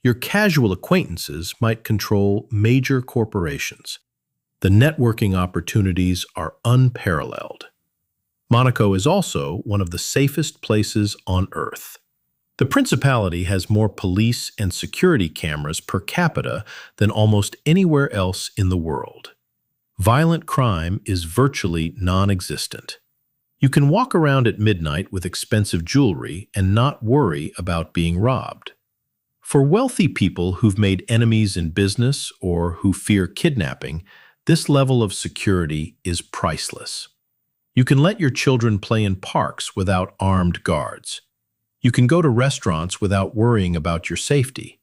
Your casual acquaintances might control major corporations. The networking opportunities are unparalleled. Monaco is also one of the safest places on Earth. The Principality has more police and security cameras per capita than almost anywhere else in the world. Violent crime is virtually non-existent. You can walk around at midnight with expensive jewelry and not worry about being robbed. For wealthy people who've made enemies in business or who fear kidnapping, this level of security is priceless. You can let your children play in parks without armed guards. You can go to restaurants without worrying about your safety.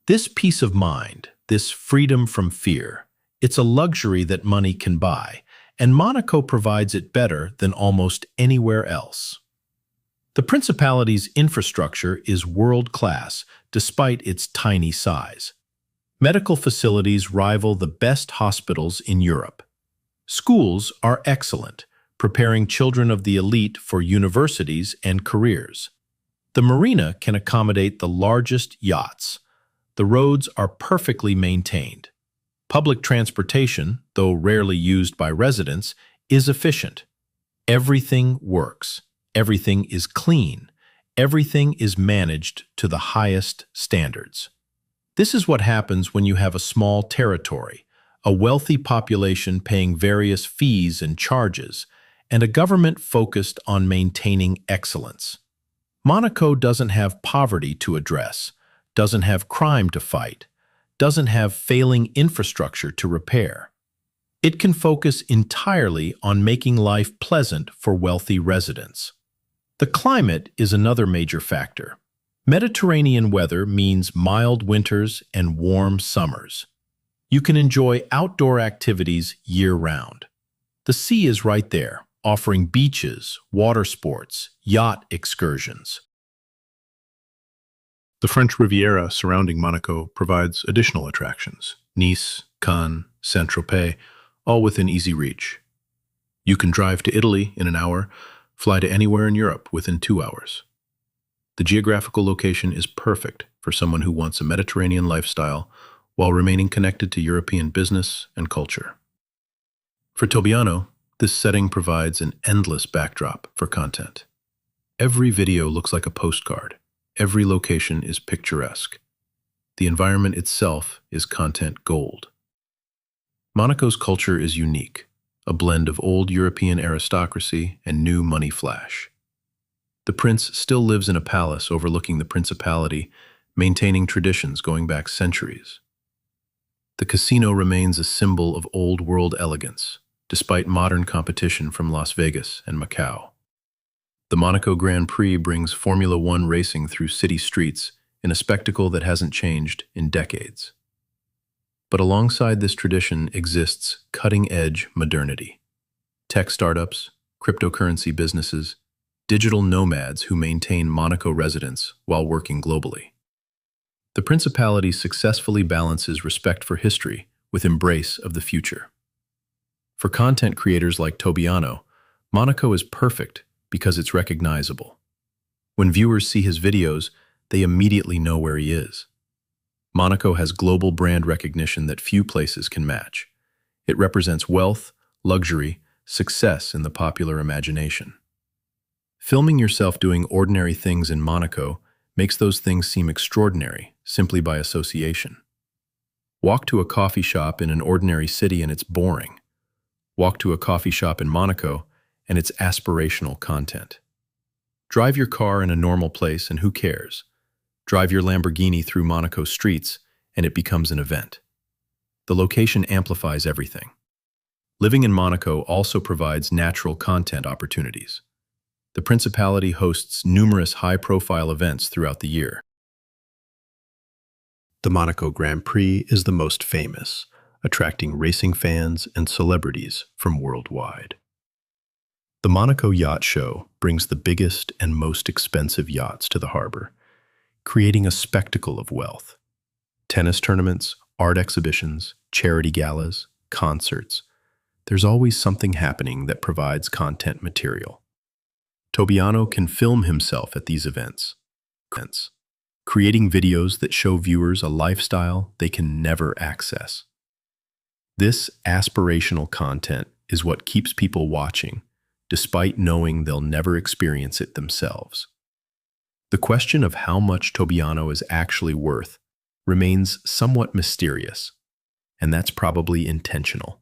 This peace of mind, this freedom from fear, it's a luxury that money can buy, and Monaco provides it better than almost anywhere else. The Principality's infrastructure is world-class despite its tiny size. Medical facilities rival the best hospitals in Europe. Schools are excellent, preparing children of the elite for universities and careers. The marina can accommodate the largest yachts. The roads are perfectly maintained. Public transportation, though rarely used by residents, is efficient. Everything works. Everything is clean. Everything is managed to the highest standards. This is what happens when you have a small territory, a wealthy population paying various fees and charges, and a government focused on maintaining excellence. Monaco doesn't have poverty to address, doesn't have crime to fight, doesn't have failing infrastructure to repair. It can focus entirely on making life pleasant for wealthy residents. The climate is another major factor. Mediterranean weather means mild winters and warm summers. You can enjoy outdoor activities year-round. The sea is right there, offering beaches, water sports, yacht excursions. The French Riviera surrounding Monaco provides additional attractions: Nice, Cannes, Saint-Tropez, all within easy reach. You can drive to Italy in an hour, fly to anywhere in Europe within 2 hours. The geographical location is perfect for someone who wants a Mediterranean lifestyle while remaining connected to European business and culture. For Tobianno, this setting provides an endless backdrop for content. Every video looks like a postcard. Every location is picturesque. The environment itself is content gold. Monaco's culture is unique, a blend of old European aristocracy and new money flash. The prince still lives in a palace overlooking the Principality, maintaining traditions going back centuries. The casino remains a symbol of old-world elegance, despite modern competition from Las Vegas and Macau. The Monaco Grand Prix brings Formula One racing through city streets in a spectacle that hasn't changed in decades. But alongside this tradition exists cutting-edge modernity. Tech startups, cryptocurrency businesses, digital nomads who maintain Monaco residence while working globally. The Principality successfully balances respect for history with embrace of the future. For content creators like Tobianno, Monaco is perfect because it's recognizable. When viewers see his videos, they immediately know where he is. Monaco has global brand recognition that few places can match. It represents wealth, luxury, success in the popular imagination. Filming yourself doing ordinary things in Monaco makes those things seem extraordinary simply by association. Walk to a coffee shop in an ordinary city and it's boring. Walk to a coffee shop in Monaco and it's aspirational content. Drive your car in a normal place and who cares? Drive your Lamborghini through Monaco streets and it becomes an event. The location amplifies everything. Living in Monaco also provides natural content opportunities. The Principality hosts numerous high-profile events throughout the year. The Monaco Grand Prix is the most famous, attracting racing fans and celebrities from worldwide. The Monaco Yacht Show brings the biggest and most expensive yachts to the harbor, creating a spectacle of wealth. Tennis tournaments, art exhibitions, charity galas, concerts. There's always something happening that provides content material. Tobianno can film himself at these events, creating videos that show viewers a lifestyle they can never access. This aspirational content is what keeps people watching, despite knowing they'll never experience it themselves. The question of how much Tobianno is actually worth remains somewhat mysterious, and that's probably intentional.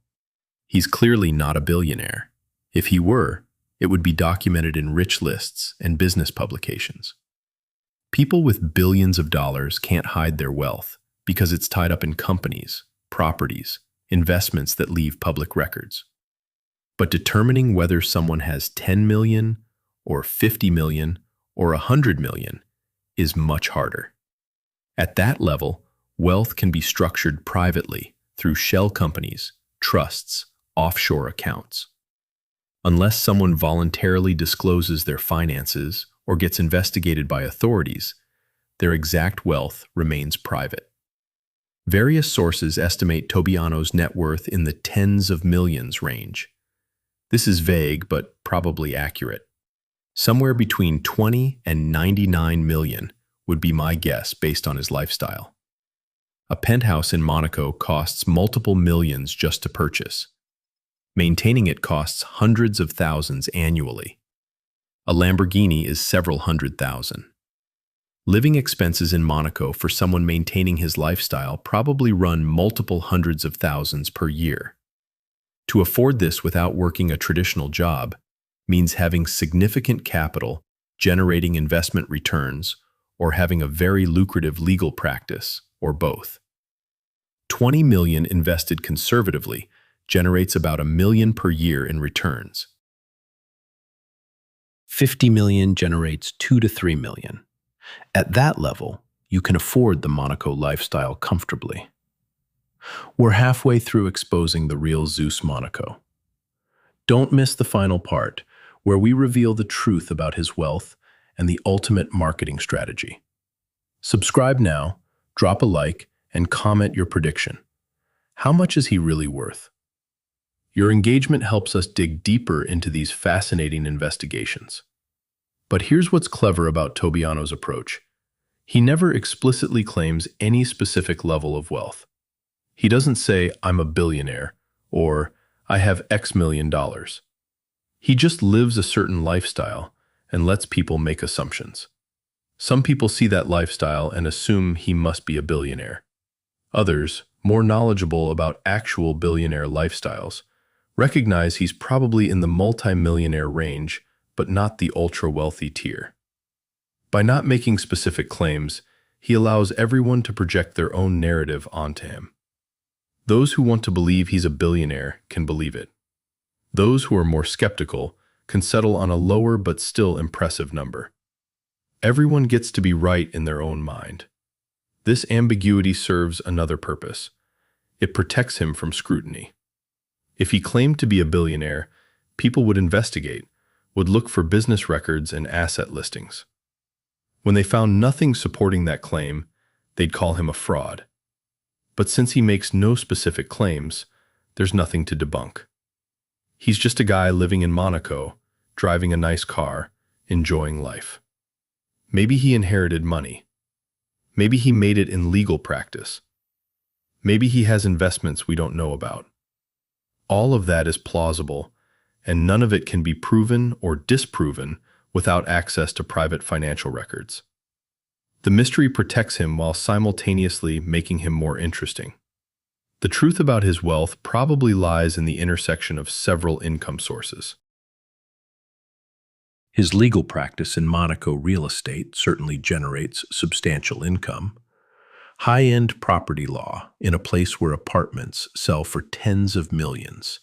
He's clearly not a billionaire. If he were, it would be documented in rich lists and business publications. People with billions of dollars can't hide their wealth because it's tied up in companies, properties, investments that leave public records. But determining whether someone has 10 million or 50 million or 100 million is much harder. At that level, wealth can be structured privately through shell companies, trusts, offshore accounts. Unless someone voluntarily discloses their finances or gets investigated by authorities, their exact wealth remains private. Various sources estimate Tobianno's net worth in the tens of millions range. This is vague but probably accurate. Somewhere between 20 and 99 million would be my guess based on his lifestyle. A penthouse in Monaco costs multiple millions just to purchase. Maintaining it costs hundreds of thousands annually. A Lamborghini is several hundred thousand. Living expenses in Monaco for someone maintaining his lifestyle probably run multiple hundreds of thousands per year. To afford this without working a traditional job means having significant capital, generating investment returns, or having a very lucrative legal practice, or both. 20 million invested conservatively generates about $1 million per year in returns. 50 million generates 2 to 3 million. At that level, you can afford the Monaco lifestyle comfortably. We're halfway through exposing the real ZEUS Monaco. Don't miss the final part, where we reveal the truth about his wealth and the ultimate marketing strategy. Subscribe now, drop a like, and comment your prediction. How much is he really worth? Your engagement helps us dig deeper into these fascinating investigations. But here's what's clever about Tobianno's approach. He never explicitly claims any specific level of wealth. He doesn't say, "I'm a billionaire," or "I have X million dollars." He just lives a certain lifestyle and lets people make assumptions. Some people see that lifestyle and assume he must be a billionaire. Others, more knowledgeable about actual billionaire lifestyles, recognize he's probably in the multi-millionaire range, but not the ultra-wealthy tier. By not making specific claims, he allows everyone to project their own narrative onto him. Those who want to believe he's a billionaire can believe it. Those who are more skeptical can settle on a lower but still impressive number. Everyone gets to be right in their own mind. This ambiguity serves another purpose. It protects him from scrutiny. If he claimed to be a billionaire, people would investigate, would look for business records and asset listings. When they found nothing supporting that claim, they'd call him a fraud. But since he makes no specific claims, there's nothing to debunk. He's just a guy living in Monaco, driving a nice car, enjoying life. Maybe he inherited money. Maybe he made it in legal practice. Maybe he has investments we don't know about. All of that is plausible, and none of it can be proven or disproven without access to private financial records. The mystery protects him while simultaneously making him more interesting. The truth about his wealth probably lies in the intersection of several income sources. His legal practice in Monaco real estate certainly generates substantial income. High-end property law in a place where apartments sell for tens of millions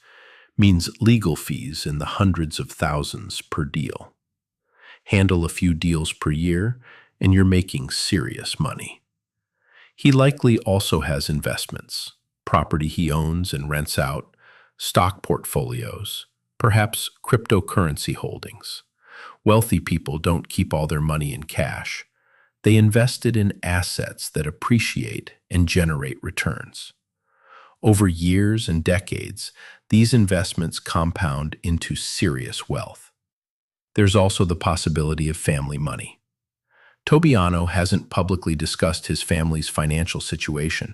means legal fees in the hundreds of thousands per deal. Handle a few deals per year, and you're making serious money. He likely also has investments, property he owns and rents out, stock portfolios, perhaps cryptocurrency holdings. Wealthy people don't keep all their money in cash. They invest it in assets that appreciate and generate returns. Over years and decades, these investments compound into serious wealth. There's also the possibility of family money. Tobianno hasn't publicly discussed his family's financial situation,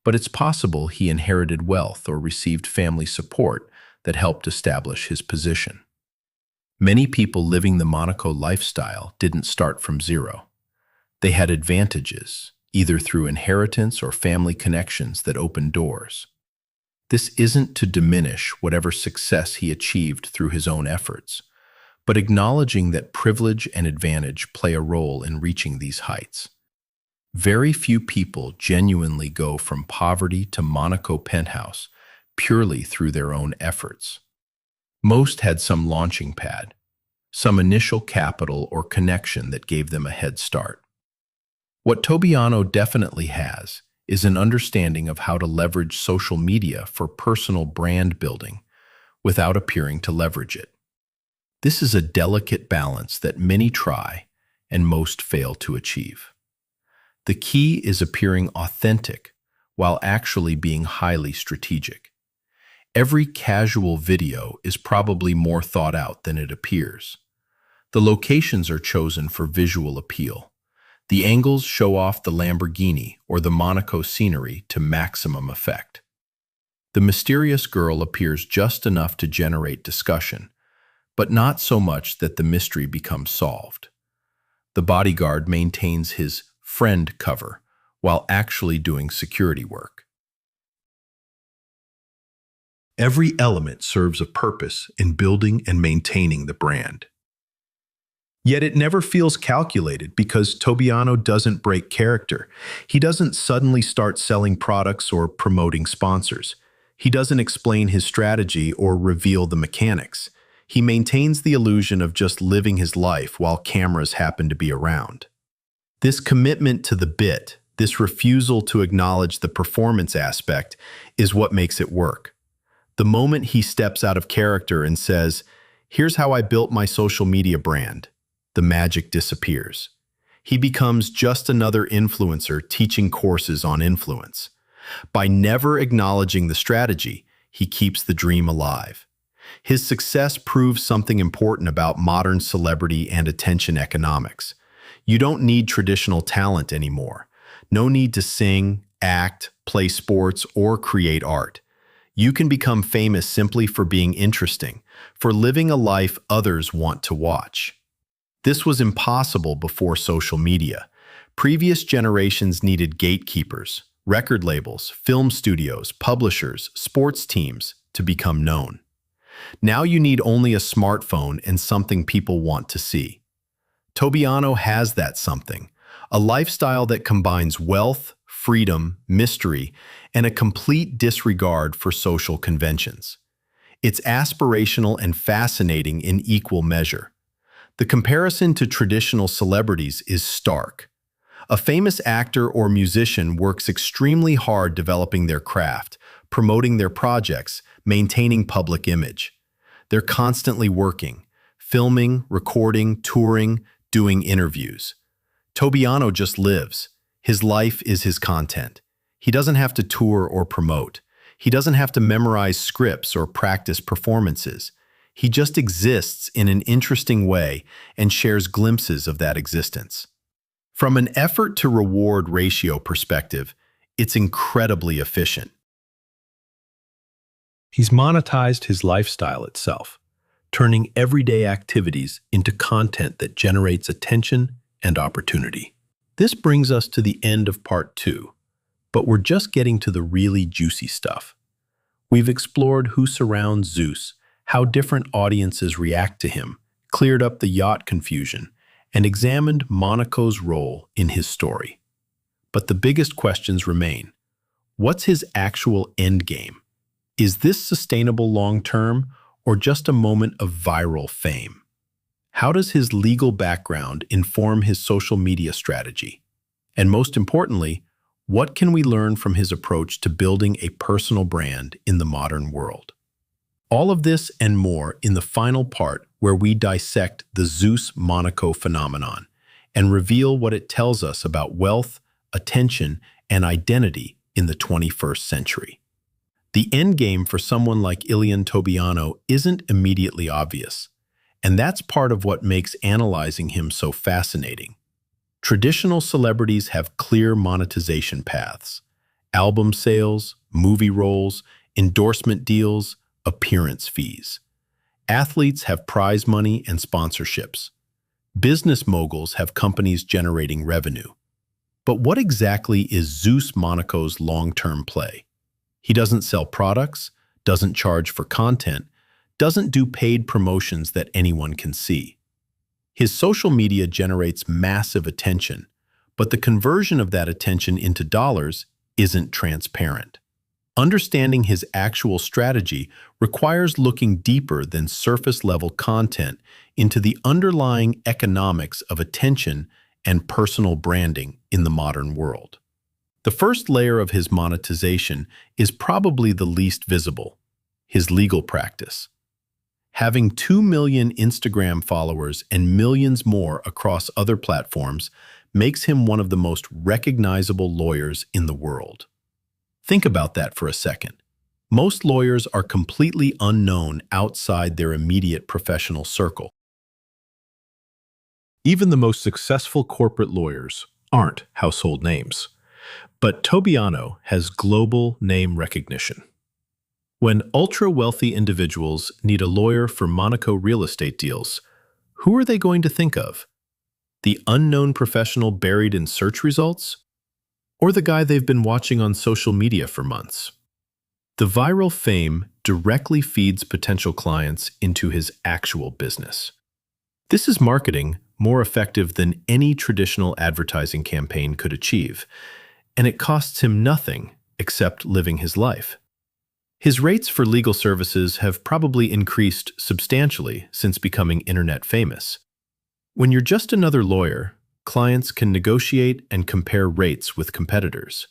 but it's possible he inherited wealth or received family support that helped establish his position. Many people living the Monaco lifestyle didn't start from zero. They had advantages, either through inheritance or family connections that opened doors. This isn't to diminish whatever success he achieved through his own efforts, but acknowledging that privilege and advantage play a role in reaching these heights. Very few people genuinely go from poverty to Monaco penthouse purely through their own efforts. Most had some launching pad, some initial capital or connection that gave them a head start. What Tobianno definitely has is an understanding of how to leverage social media for personal brand building without appearing to leverage it. This is a delicate balance that many try and most fail to achieve. The key is appearing authentic while actually being highly strategic. Every casual video is probably more thought out than it appears. The locations are chosen for visual appeal. The angles show off the Lamborghini or the Monaco scenery to maximum effect. The mysterious girl appears just enough to generate discussion, but not so much that the mystery becomes solved. The bodyguard maintains his friend cover while actually doing security work. Every element serves a purpose in building and maintaining the brand. Yet it never feels calculated because Tobianno doesn't break character. He doesn't suddenly start selling products or promoting sponsors. He doesn't explain his strategy or reveal the mechanics. He maintains the illusion of just living his life while cameras happen to be around. This commitment to the bit, this refusal to acknowledge the performance aspect, is what makes it work. The moment he steps out of character and says, "Here's how I built my social media brand," the magic disappears. He becomes just another influencer teaching courses on influence. By never acknowledging the strategy, he keeps the dream alive. His success proves something important about modern celebrity and attention economics. You don't need traditional talent anymore. No need to sing, act, play sports, or create art. You can become famous simply for being interesting, for living a life others want to watch. This was impossible before social media. Previous generations needed gatekeepers, record labels, film studios, publishers, sports teams to become known. Now you need only a smartphone and something people want to see. Tobianno has that something, a lifestyle that combines wealth, freedom, mystery, and a complete disregard for social conventions. It's aspirational and fascinating in equal measure. The comparison to traditional celebrities is stark. A famous actor or musician works extremely hard developing their craft, promoting their projects, maintaining public image. They're constantly working, filming, recording, touring, doing interviews. Tobianno just lives. His life is his content. He doesn't have to tour or promote. He doesn't have to memorize scripts or practice performances. He just exists in an interesting way and shares glimpses of that existence. From an effort to reward ratio perspective, it's incredibly efficient. He's monetized his lifestyle itself. turning everyday activities into content that generates attention and opportunity. This brings us to the end of part 2, but we're just getting to the really juicy stuff. We've explored who surrounds ZEUS, how different audiences react to him, cleared up the yacht confusion, and examined Monaco's role in his story. But the biggest questions remain. What's his actual end game? Is this sustainable long-term or just a moment of viral fame? How does his legal background inform his social media strategy? And most importantly, what can we learn from his approach to building a personal brand in the modern world? All of this and more in the final part where we dissect the ZEUS Monaco phenomenon and reveal what it tells us about wealth, attention, and identity in the 21st century. The end game for someone like Ilian Tobianno isn't immediately obvious, and that's part of what makes analyzing him so fascinating. Traditional celebrities have clear monetization paths: album sales, movie roles, endorsement deals, appearance fees. Athletes have prize money and sponsorships. Business moguls have companies generating revenue. But what exactly is ZEUS Monaco's long-term play? He doesn't sell products, doesn't charge for content, doesn't do paid promotions that anyone can see. His social media generates massive attention, but the conversion of that attention into dollars isn't transparent. Understanding his actual strategy requires looking deeper than surface-level content into the underlying economics of attention and personal branding in the modern world. The first layer of his monetization is probably the least visible: his legal practice. Having 2 million Instagram followers and millions more across other platforms makes him one of the most recognizable lawyers in the world. Think about that for a second. Most lawyers are completely unknown outside their immediate professional circle. Even the most successful corporate lawyers aren't household names. But Tobianno has global name recognition. When ultra-wealthy individuals need a lawyer for Monaco real estate deals, who are they going to think of? The unknown professional buried in search results? Or the guy they've been watching on social media for months? The viral fame directly feeds potential clients into his actual business. This is marketing more effective than any traditional advertising campaign could achieve, and it costs him nothing except living his life. His rates for legal services have probably increased substantially since becoming internet famous. When you're just another lawyer, clients can negotiate and compare rates with competitors.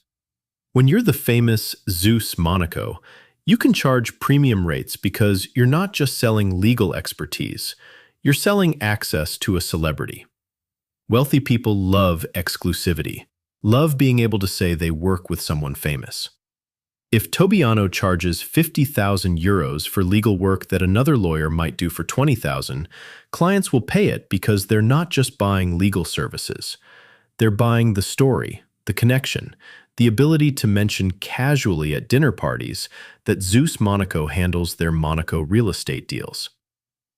When you're the famous ZEUS Monaco, you can charge premium rates because you're not just selling legal expertise, you're selling access to a celebrity. Wealthy people love exclusivity, love being able to say they work with someone famous. If Tobianno charges 50,000 euros for legal work that another lawyer might do for 20,000, clients will pay it because they're not just buying legal services. They're buying the story, the connection, the ability to mention casually at dinner parties that ZEUS Monaco handles their Monaco real estate deals.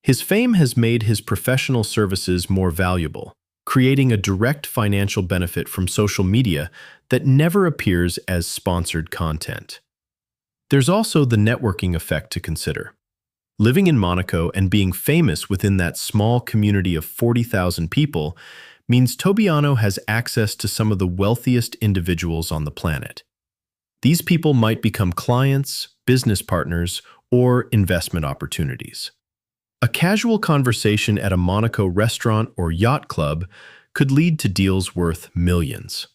His fame has made his professional services more valuable, creating a direct financial benefit from social media that never appears as sponsored content. There's also the networking effect to consider. Living in Monaco and being famous within that small community of 40,000 people means Tobianno has access to some of the wealthiest individuals on the planet. These people might become clients, business partners, or investment opportunities. A casual conversation at a Monaco restaurant or yacht club could lead to deals worth millions.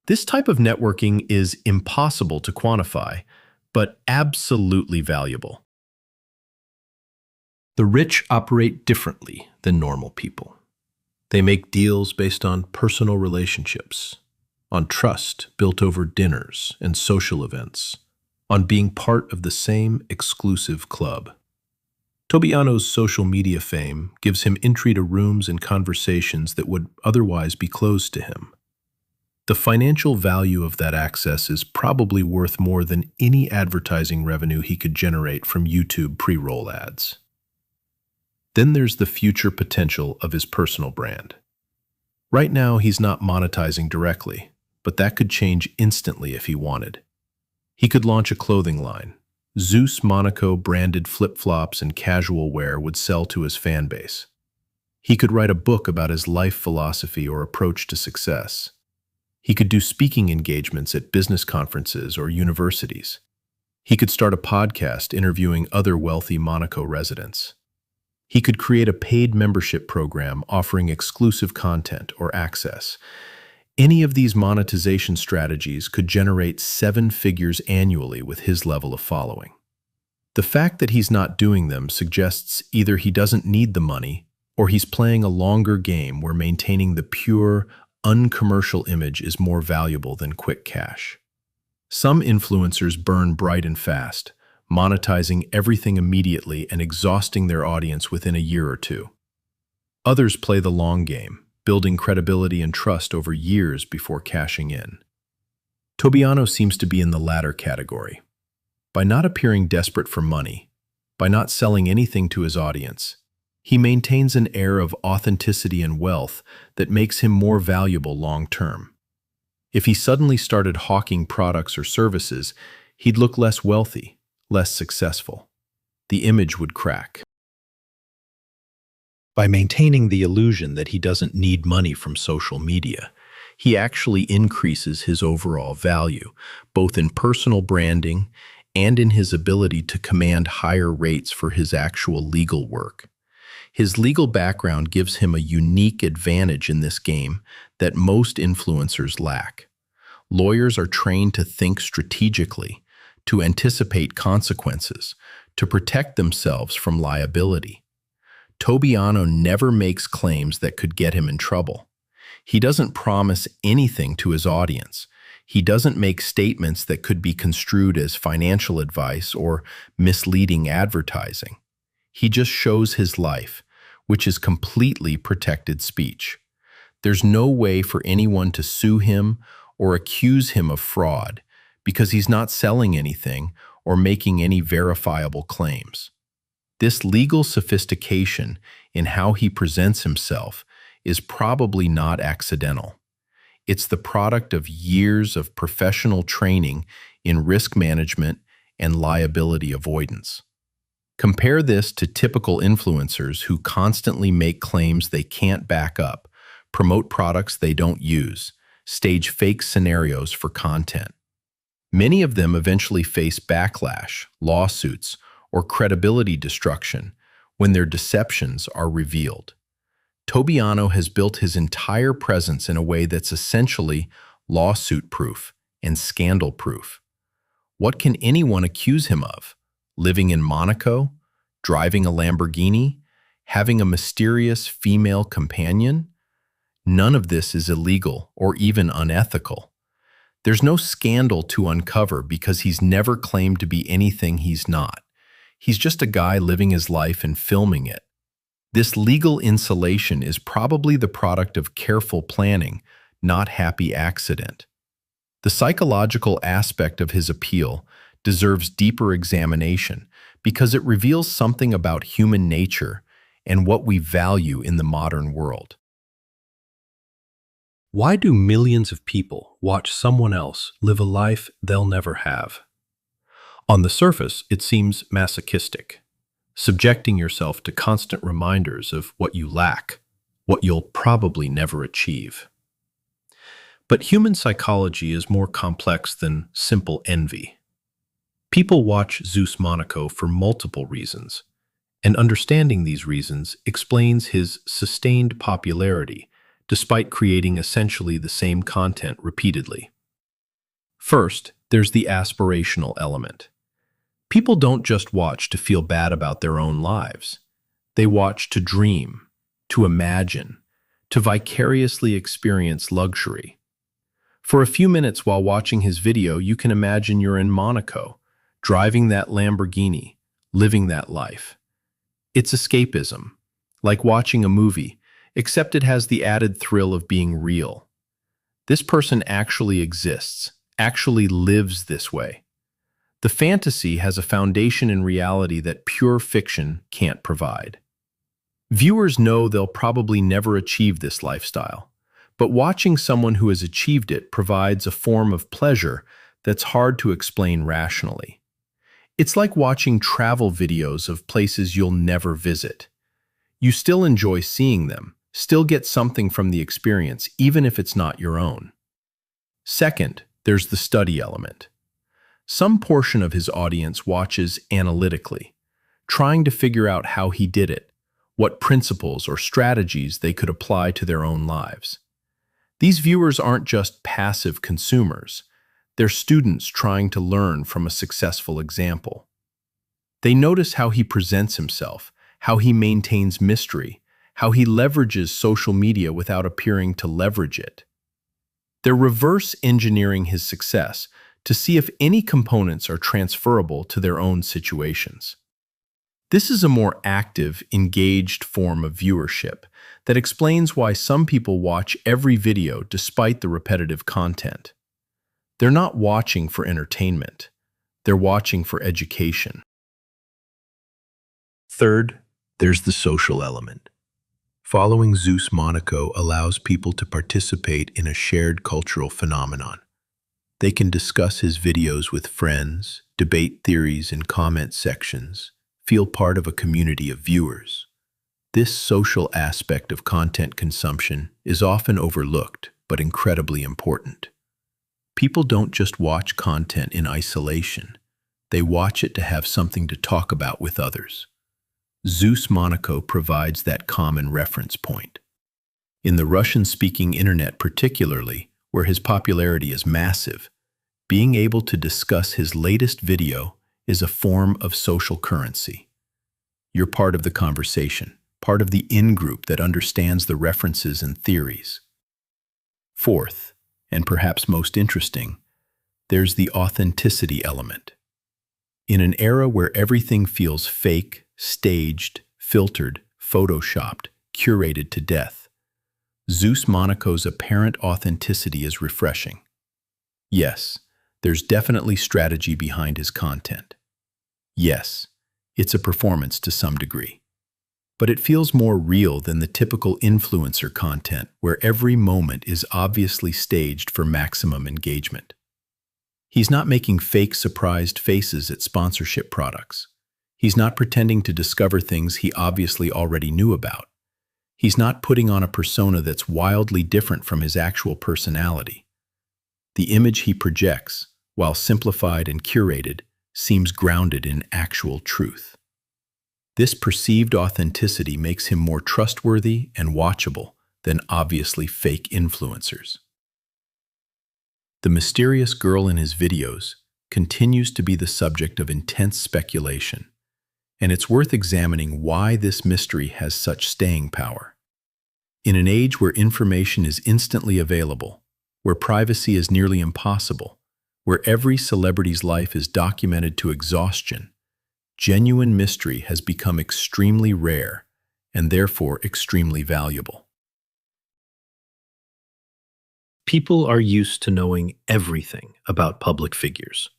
This type of networking is impossible to quantify, but absolutely valuable. The rich operate differently than normal people. They make deals based on personal relationships, on trust built over dinners and social events, on being part of the same exclusive club. Tobianno's social media fame gives him entry to rooms and conversations that would otherwise be closed to him. The financial value of that access is probably worth more than any advertising revenue he could generate from YouTube pre-roll ads. Then there's the future potential of his personal brand. Right now, he's not monetizing directly, but that could change instantly if he wanted. He could launch a clothing line. ZEUS Monaco branded flip-flops and casual wear would sell to his fan base. He could write a book about his life philosophy or approach to success. He could do speaking engagements at business conferences or universities. He could start a podcast interviewing other wealthy Monaco residents. He could create a paid membership program offering exclusive content or access. Any of these monetization strategies could generate 7 figures annually with his level of following. The fact that he's not doing them suggests either he doesn't need the money or he's playing a longer game where maintaining the pure, uncommercial image is more valuable than quick cash. Some influencers burn bright and fast, monetizing everything immediately and exhausting their audience within a year or two. Others play the long game, building credibility and trust over years before cashing in. Tobianno seems to be in the latter category. By not appearing desperate for money, by not selling anything to his audience, he maintains an air of authenticity and wealth that makes him more valuable long-term. If he suddenly started hawking products or services, he'd look less wealthy, less successful. The image would crack. By maintaining the illusion that he doesn't need money from social media, he actually increases his overall value, both in personal branding and in his ability to command higher rates for his actual legal work. His legal background gives him a unique advantage in this game that most influencers lack. Lawyers are trained to think strategically, to anticipate consequences, to protect themselves from liability. Tobianno never makes claims that could get him in trouble. He doesn't promise anything to his audience. He doesn't make statements that could be construed as financial advice or misleading advertising. He just shows his life, which is completely protected speech. There's no way for anyone to sue him or accuse him of fraud because he's not selling anything or making any verifiable claims. This legal sophistication in how he presents himself is probably not accidental. It's the product of years of professional training in risk management and liability avoidance. Compare this to typical influencers who constantly make claims they can't back up, promote products they don't use, stage fake scenarios for content. Many of them eventually face backlash, lawsuits, or credibility destruction when their deceptions are revealed. Tobianno has built his entire presence in a way that's essentially lawsuit-proof and scandal-proof. What can anyone accuse him of? Living in Monaco? Driving a Lamborghini? Having a mysterious female companion? None of this is illegal or even unethical. There's no scandal to uncover because he's never claimed to be anything he's not. He's just a guy living his life and filming it. This legal insulation is probably the product of careful planning, not happy accident. The psychological aspect of his appeal deserves deeper examination because it reveals something about human nature and what we value in the modern world. Why do millions of people watch someone else live a life they'll never have? On the surface, it seems masochistic, subjecting yourself to constant reminders of what you lack, what you'll probably never achieve. But human psychology is more complex than simple envy. People watch ZEUS Monaco for multiple reasons, and understanding these reasons explains his sustained popularity despite creating essentially the same content repeatedly. First, there's the aspirational element. People don't just watch to feel bad about their own lives. They watch to dream, to imagine, to vicariously experience luxury. For a few minutes while watching his video, you can imagine you're in Monaco, driving that Lamborghini, living that life. It's escapism, like watching a movie, except it has the added thrill of being real. This person actually exists, actually lives this way. The fantasy has a foundation in reality that pure fiction can't provide. Viewers know they'll probably never achieve this lifestyle, but watching someone who has achieved it provides a form of pleasure that's hard to explain rationally. It's like watching travel videos of places you'll never visit. You still enjoy seeing them, still get something from the experience, even if it's not your own. Second, there's the study element. Some portion of his audience watches analytically, trying to figure out how he did it, what principles or strategies they could apply to their own lives. These viewers aren't just passive consumers. They're students trying to learn from a successful example. They notice how he presents himself, how he maintains mystery, how he leverages social media without appearing to leverage it. They're reverse engineering his success to see if any components are transferable to their own situations. This is a more active, engaged form of viewership that explains why some people watch every video despite the repetitive content. They're not watching for entertainment. They're watching for education. Third, there's the social element. Following ZEUS Monaco allows people to participate in a shared cultural phenomenon. They can discuss his videos with friends, debate theories in comment sections, feel part of a community of viewers. This social aspect of content consumption is often overlooked, but incredibly important. People don't just watch content in isolation. They watch it to have something to talk about with others. ZEUS Monaco provides that common reference point. In the Russian-speaking internet particularly, where his popularity is massive, being able to discuss his latest video is a form of social currency. You're part of the conversation, part of the in-group that understands the references and theories. Fourth, and perhaps most interesting, there's the authenticity element. In an era where everything feels fake, staged, filtered, photoshopped, curated to death, ZEUS Monaco's apparent authenticity is refreshing. Yes, there's definitely strategy behind his content. Yes, it's a performance to some degree. But it feels more real than the typical influencer content where every moment is obviously staged for maximum engagement. He's not making fake surprised faces at sponsorship products. He's not pretending to discover things he obviously already knew about. He's not putting on a persona that's wildly different from his actual personality. The image he projects, while simplified and curated, seems grounded in actual truth. This perceived authenticity makes him more trustworthy and watchable than obviously fake influencers. The mysterious girl in his videos continues to be the subject of intense speculation, and it's worth examining why this mystery has such staying power. In an age where information is instantly available, where privacy is nearly impossible, where every celebrity's life is documented to exhaustion, genuine mystery has become extremely rare and therefore extremely valuable. People are used to knowing everything about public figures: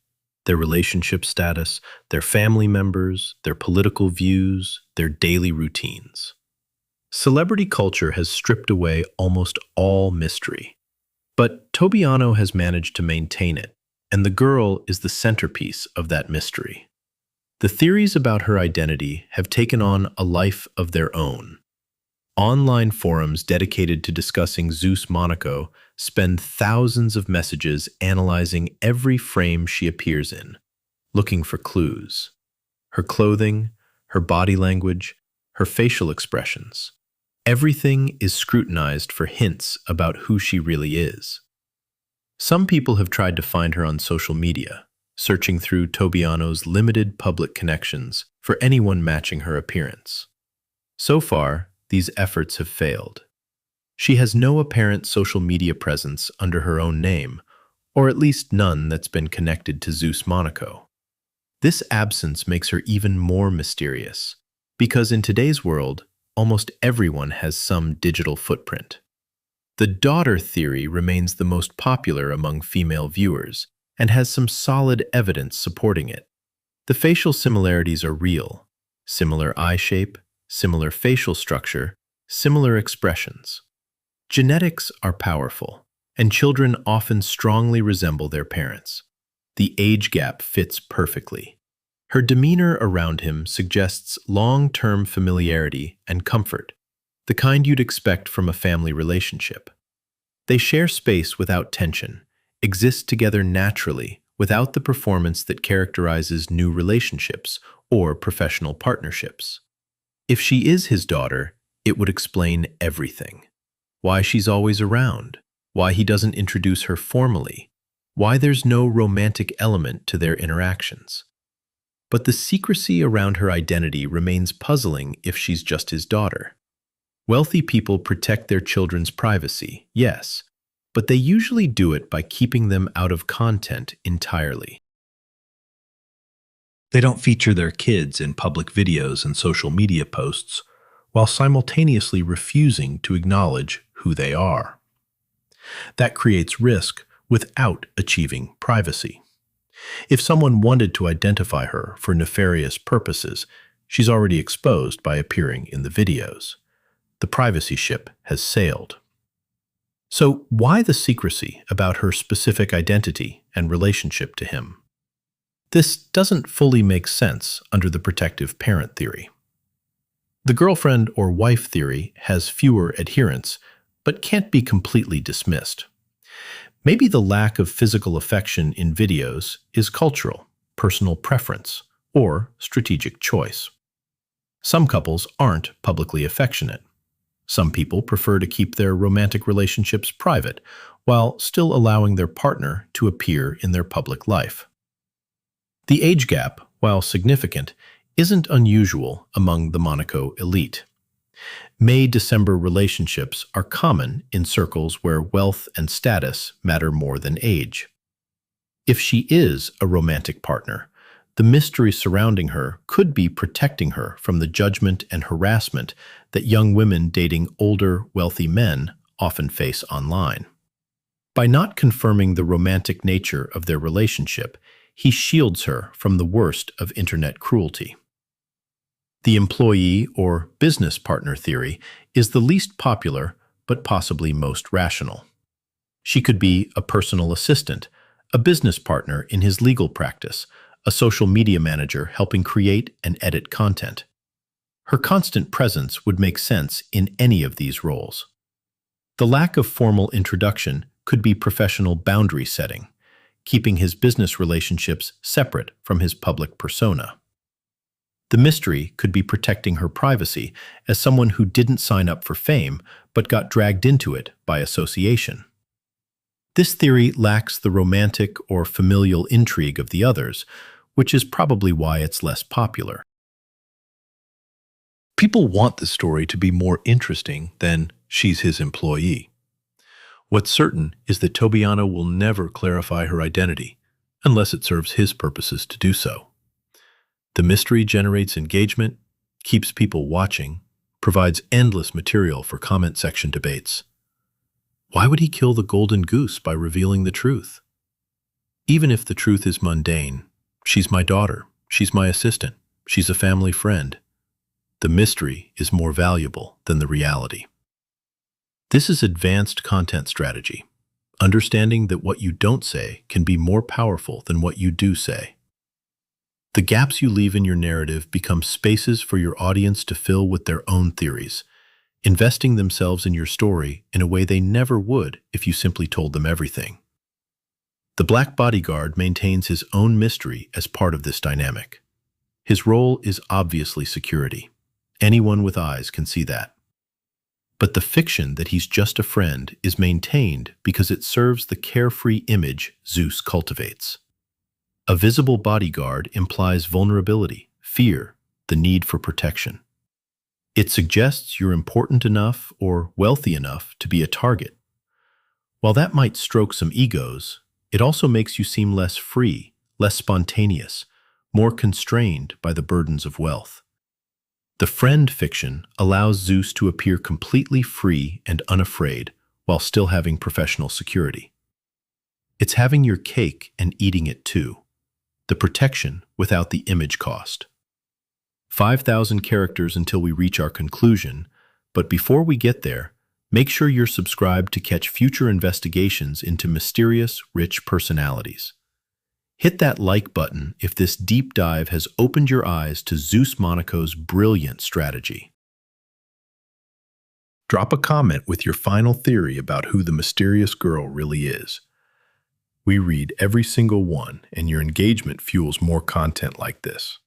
their relationship status, their family members, their political views, their daily routines. Celebrity culture has stripped away almost all mystery. But Tobianno has managed to maintain it, and the girl is the centerpiece of that mystery. The theories about her identity have taken on a life of their own. Online forums dedicated to discussing ZEUS Monaco spend thousands of messages analyzing every frame she appears in, looking for clues. Her clothing, her body language, her facial expressions. Everything is scrutinized for hints about who she really is. Some people have tried to find her on social media, searching through Tobianno's limited public connections for anyone matching her appearance. So far, these efforts have failed. She has no apparent social media presence under her own name, or at least none that's been connected to ZEUS Monaco. This absence makes her even more mysterious, because in today's world, almost everyone has some digital footprint. The daughter theory remains the most popular among female viewers and has some solid evidence supporting it. The facial similarities are real: similar eye shape, similar facial structure, similar expressions. Genetics are powerful, and children often strongly resemble their parents. The age gap fits perfectly. Her demeanor around him suggests long-term familiarity and comfort, the kind you'd expect from a family relationship. They share space without tension, exist together naturally without the performance that characterizes new relationships or professional partnerships. If she is his daughter, it would explain everything. Why she's always around, why he doesn't introduce her formally, why there's no romantic element to their interactions. But the secrecy around her identity remains puzzling if she's just his daughter. Wealthy people protect their children's privacy, yes, but they usually do it by keeping them out of content entirely. They don't feature their kids in public videos and social media posts, while simultaneously refusing to acknowledge who they are. That creates risk without achieving privacy. If someone wanted to identify her for nefarious purposes, she's already exposed by appearing in the videos. The privacy ship has sailed. So why the secrecy about her specific identity and relationship to him? This doesn't fully make sense under the protective parent theory. The girlfriend or wife theory has fewer adherents, but can't be completely dismissed. Maybe the lack of physical affection in videos is cultural, personal preference, or strategic choice. Some couples aren't publicly affectionate. Some people prefer to keep their romantic relationships private, while still allowing their partner to appear in their public life. The age gap, while significant, isn't unusual among the Monaco elite. May-December relationships are common in circles where wealth and status matter more than age. If she is a romantic partner, the mystery surrounding her could be protecting her from the judgment and harassment that young women dating older, wealthy men often face online. By not confirming the romantic nature of their relationship, he shields her from the worst of internet cruelty. The employee or business partner theory is the least popular but possibly most rational. She could be a personal assistant, a business partner in his legal practice, a social media manager helping create and edit content. Her constant presence would make sense in any of these roles. The lack of formal introduction could be professional boundary setting, keeping his business relationships separate from his public persona. The mystery could be protecting her privacy as someone who didn't sign up for fame but got dragged into it by association. This theory lacks the romantic or familial intrigue of the others, which is probably why it's less popular. People want the story to be more interesting than she's his employee. What's certain is that Tobianno will never clarify her identity, unless it serves his purposes to do so. The mystery generates engagement, keeps people watching, provides endless material for comment section debates. Why would he kill the golden goose by revealing the truth? Even if the truth is mundane, she's my daughter, she's my assistant, she's a family friend. The mystery is more valuable than the reality. This is advanced content strategy, understanding that what you don't say can be more powerful than what you do say. The gaps you leave in your narrative become spaces for your audience to fill with their own theories, investing themselves in your story in a way they never would if you simply told them everything. The Black Bodyguard maintains his own mystery as part of this dynamic. His role is obviously security. Anyone with eyes can see that. But the fiction that he's just a friend is maintained because it serves the carefree image ZEUS cultivates. A visible bodyguard implies vulnerability, fear, the need for protection. It suggests you're important enough or wealthy enough to be a target. While that might stroke some egos, it also makes you seem less free, less spontaneous, more constrained by the burdens of wealth. The friend fiction allows ZEUS to appear completely free and unafraid while still having professional security. It's having your cake and eating it too. The protection without the image cost. 5,000 characters until we reach our conclusion, but before we get there, make sure you're subscribed to catch future investigations into mysterious, rich personalities. Hit that like button if this deep dive has opened your eyes to ZEUS Monaco's brilliant strategy. Drop a comment with your final theory about who the mysterious girl really is. We read every single one, and your engagement fuels more content like this.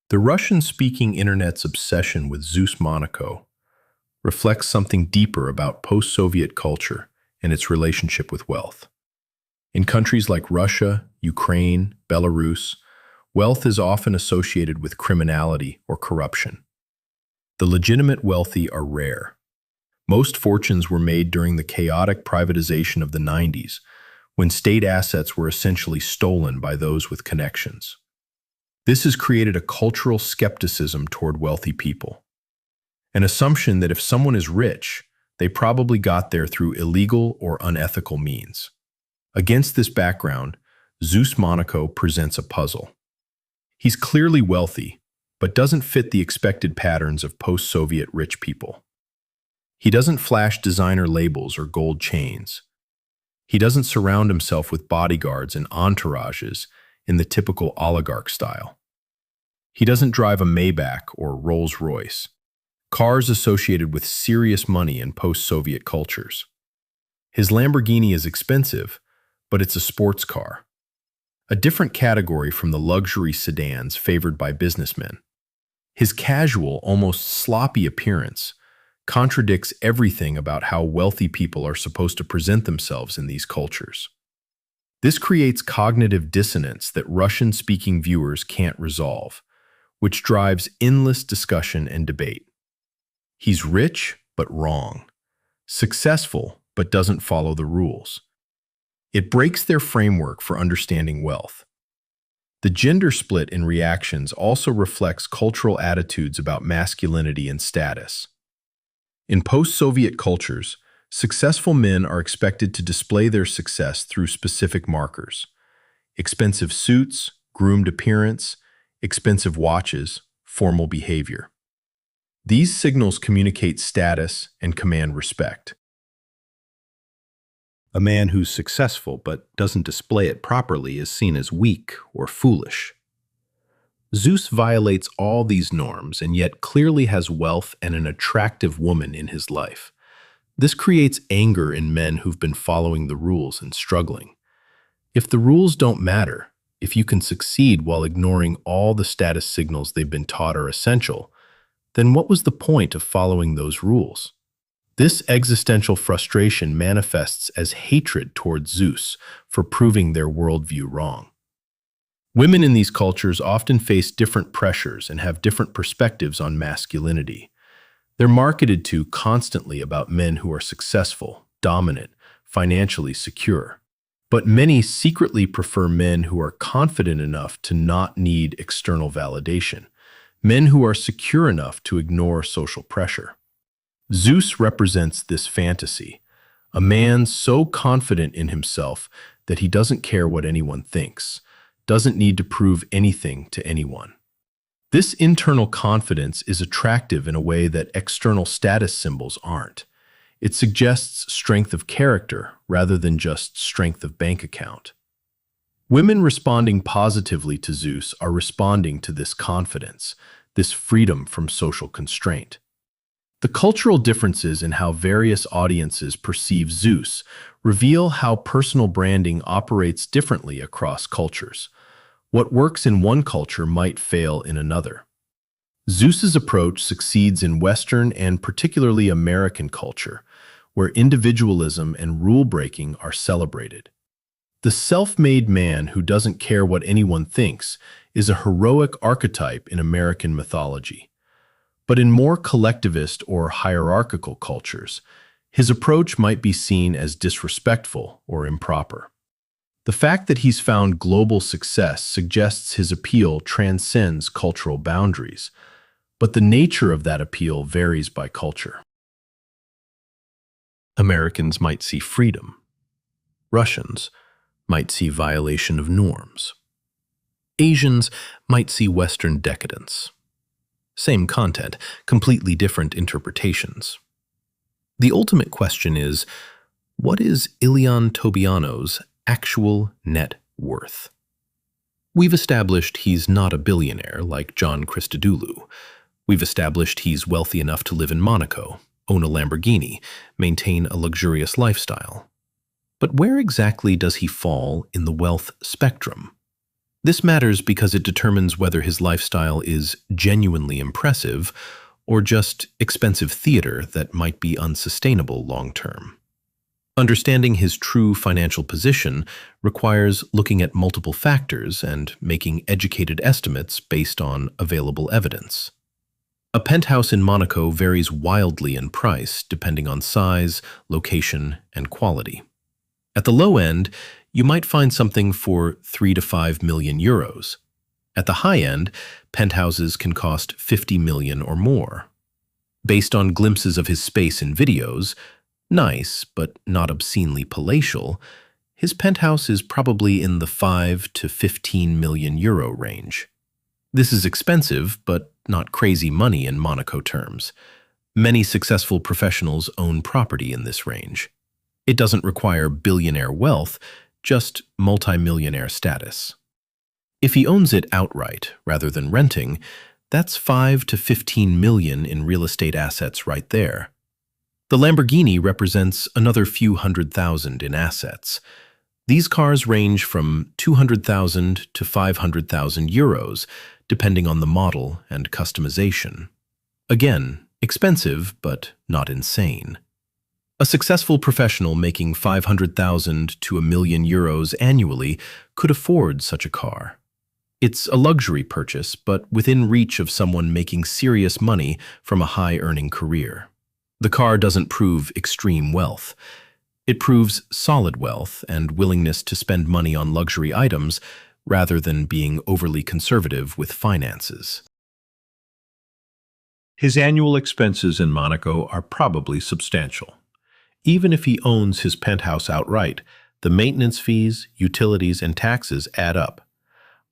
The Russian-speaking internet's obsession with ZEUS Monaco reflects something deeper about post-Soviet culture and its relationship with wealth. In countries like Russia, Ukraine, Belarus, wealth is often associated with criminality or corruption. The legitimate wealthy are rare. Most fortunes were made during the chaotic privatization of the 90s, when state assets were essentially stolen by those with connections. This has created a cultural skepticism toward wealthy people. An assumption that if someone is rich, they probably got there through illegal or unethical means. Against this background, ZEUS Monaco presents a puzzle. He's clearly wealthy, but doesn't fit the expected patterns of post-Soviet rich people. He doesn't flash designer labels or gold chains. He doesn't surround himself with bodyguards and entourages in the typical oligarch style. He doesn't drive a Maybach or Rolls-Royce, cars associated with serious money in post-Soviet cultures. His Lamborghini is expensive, but it's a sports car, a different category from the luxury sedans favored by businessmen. His casual, almost sloppy appearance contradicts everything about how wealthy people are supposed to present themselves in these cultures. This creates cognitive dissonance that Russian-speaking viewers can't resolve, which drives endless discussion and debate. He's rich, but wrong. Successful, but doesn't follow the rules. It breaks their framework for understanding wealth. The gender split in reactions also reflects cultural attitudes about masculinity and status. In post-Soviet cultures, successful men are expected to display their success through specific markers: expensive suits, groomed appearance, expensive watches, formal behavior. These signals communicate status and command respect. A man who's successful but doesn't display it properly is seen as weak or foolish. ZEUS violates all these norms and yet clearly has wealth and an attractive woman in his life. This creates anger in men who've been following the rules and struggling. If the rules don't matter, if you can succeed while ignoring all the status signals they've been taught are essential, then what was the point of following those rules? This existential frustration manifests as hatred toward ZEUS for proving their worldview wrong. Women in these cultures often face different pressures and have different perspectives on masculinity. They're marketed to constantly about men who are successful, dominant, financially secure. But many secretly prefer men who are confident enough to not need external validation, men who are secure enough to ignore social pressure. ZEUS represents this fantasy, a man so confident in himself that he doesn't care what anyone thinks, doesn't need to prove anything to anyone. This internal confidence is attractive in a way that external status symbols aren't. It suggests strength of character rather than just strength of bank account. Women responding positively to ZEUS are responding to this confidence, this freedom from social constraint. The cultural differences in how various audiences perceive ZEUS reveal how personal branding operates differently across cultures. What works in one culture might fail in another. ZEUS's approach succeeds in Western and particularly American culture, where individualism and rule-breaking are celebrated. The self-made man who doesn't care what anyone thinks is a heroic archetype in American mythology. But in more collectivist or hierarchical cultures, his approach might be seen as disrespectful or improper. The fact that he's found global success suggests his appeal transcends cultural boundaries, but the nature of that appeal varies by culture. Americans might see freedom. Russians might see violation of norms. Asians might see Western decadence. Same content, completely different interpretations. The ultimate question is, what is Ilian Tobianno's actual net worth? We've established he's not a billionaire like John Christodoulou. We've established he's wealthy enough to live in Monaco, own a Lamborghini, maintain a luxurious lifestyle. But where exactly does he fall in the wealth spectrum? This matters because it determines whether his lifestyle is genuinely impressive or just expensive theater that might be unsustainable long-term. Understanding his true financial position requires looking at multiple factors and making educated estimates based on available evidence. A penthouse in Monaco varies wildly in price depending on size, location, and quality. At the low end, you might find something for 3 to 5 million euros. At the high end, penthouses can cost 50 million or more. Based on glimpses of his space in videos, nice but not obscenely palatial, his penthouse is probably in the 5 to 15 million euro range. This is expensive, but not crazy money in Monaco terms. Many successful professionals own property in this range. It doesn't require billionaire wealth, just multimillionaire status. If he owns it outright rather than renting, that's 5 to 15 million in real estate assets right there. The Lamborghini represents another few $100,000 in assets. These cars range from 200,000 to 500,000 euros, depending on the model and customization. Again, expensive, but not insane. A successful professional making 500,000 to €1,000,000 annually could afford such a car. It's a luxury purchase, but within reach of someone making serious money from a high-earning career. The car doesn't prove extreme wealth. It proves solid wealth and willingness to spend money on luxury items rather than being overly conservative with finances. His annual expenses in Monaco are probably substantial. Even if he owns his penthouse outright, the maintenance fees, utilities, and taxes add up.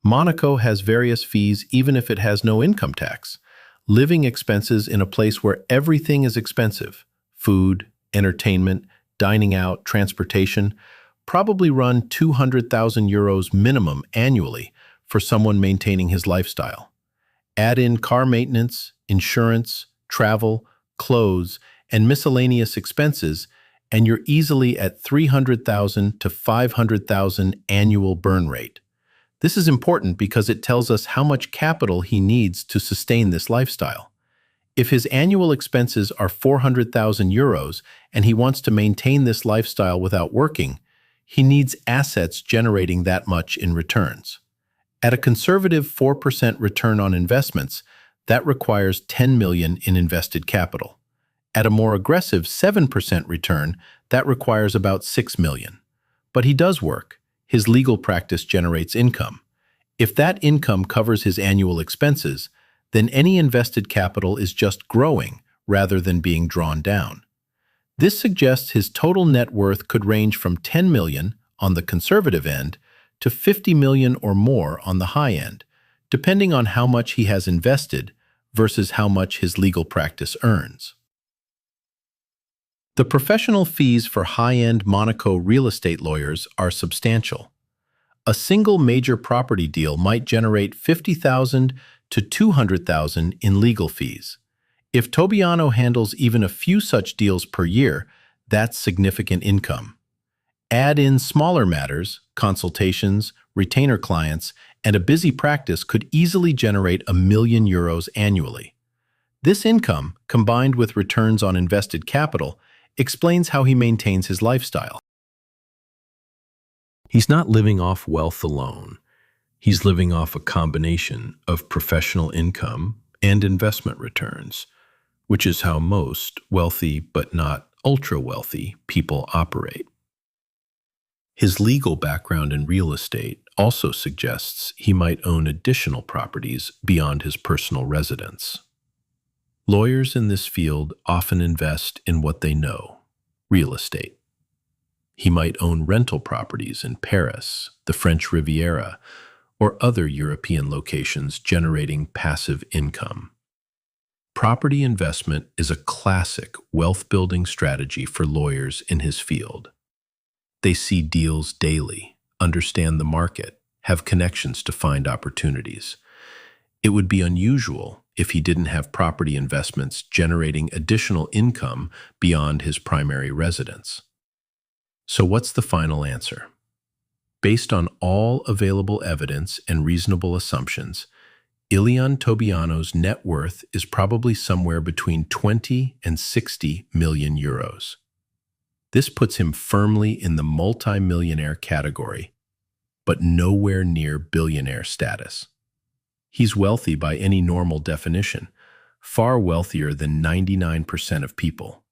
Monaco has various fees even if it has no income tax. Living expenses in a place where everything is expensive, food, entertainment, dining out, transportation, probably run 200,000 euros minimum annually for someone maintaining his lifestyle. Add in car maintenance, insurance, travel, clothes, and miscellaneous expenses, and you're easily at 300,000 to 500,000 annual burn rate. This is important because it tells us how much capital he needs to sustain this lifestyle. If his annual expenses are 400,000 euros and he wants to maintain this lifestyle without working, he needs assets generating that much in returns. At a conservative 4% return on investments, that requires 10 million in invested capital. At a more aggressive 7% return, that requires about 6 million. But he does work. His legal practice generates income. If that income covers his annual expenses, then any invested capital is just growing rather than being drawn down. This suggests his total net worth could range from 10 million on the conservative end to 50 million or more on the high end, depending on how much he has invested versus how much his legal practice earns. The professional fees for high-end Monaco real estate lawyers are substantial. A single major property deal might generate 50,000 to 200,000 in legal fees. If Tobianno handles even a few such deals per year, that's significant income. Add in smaller matters, consultations, retainer clients, and a busy practice could easily generate €1 million annually. This income, combined with returns on invested capital, explains how he maintains his lifestyle. He's not living off wealth alone. He's living off a combination of professional income and investment returns, which is how most wealthy but not ultra-wealthy people operate. His legal background in real estate also suggests he might own additional properties beyond his personal residence. Lawyers in this field often invest in what they know, real estate. He might own rental properties in Paris, the French Riviera, or other European locations generating passive income. Property investment is a classic wealth-building strategy for lawyers in his field. They see deals daily, understand the market, have connections to find opportunities. It would be unusual if he didn't have property investments generating additional income beyond his primary residence. So what's the final answer? Based on all available evidence and reasonable assumptions, Ilian Tobianno's net worth is probably somewhere between 20 and 60 million euros. This puts him firmly in the multi-millionaire category, but nowhere near billionaire status. He's wealthy by any normal definition, far wealthier than 99% of people.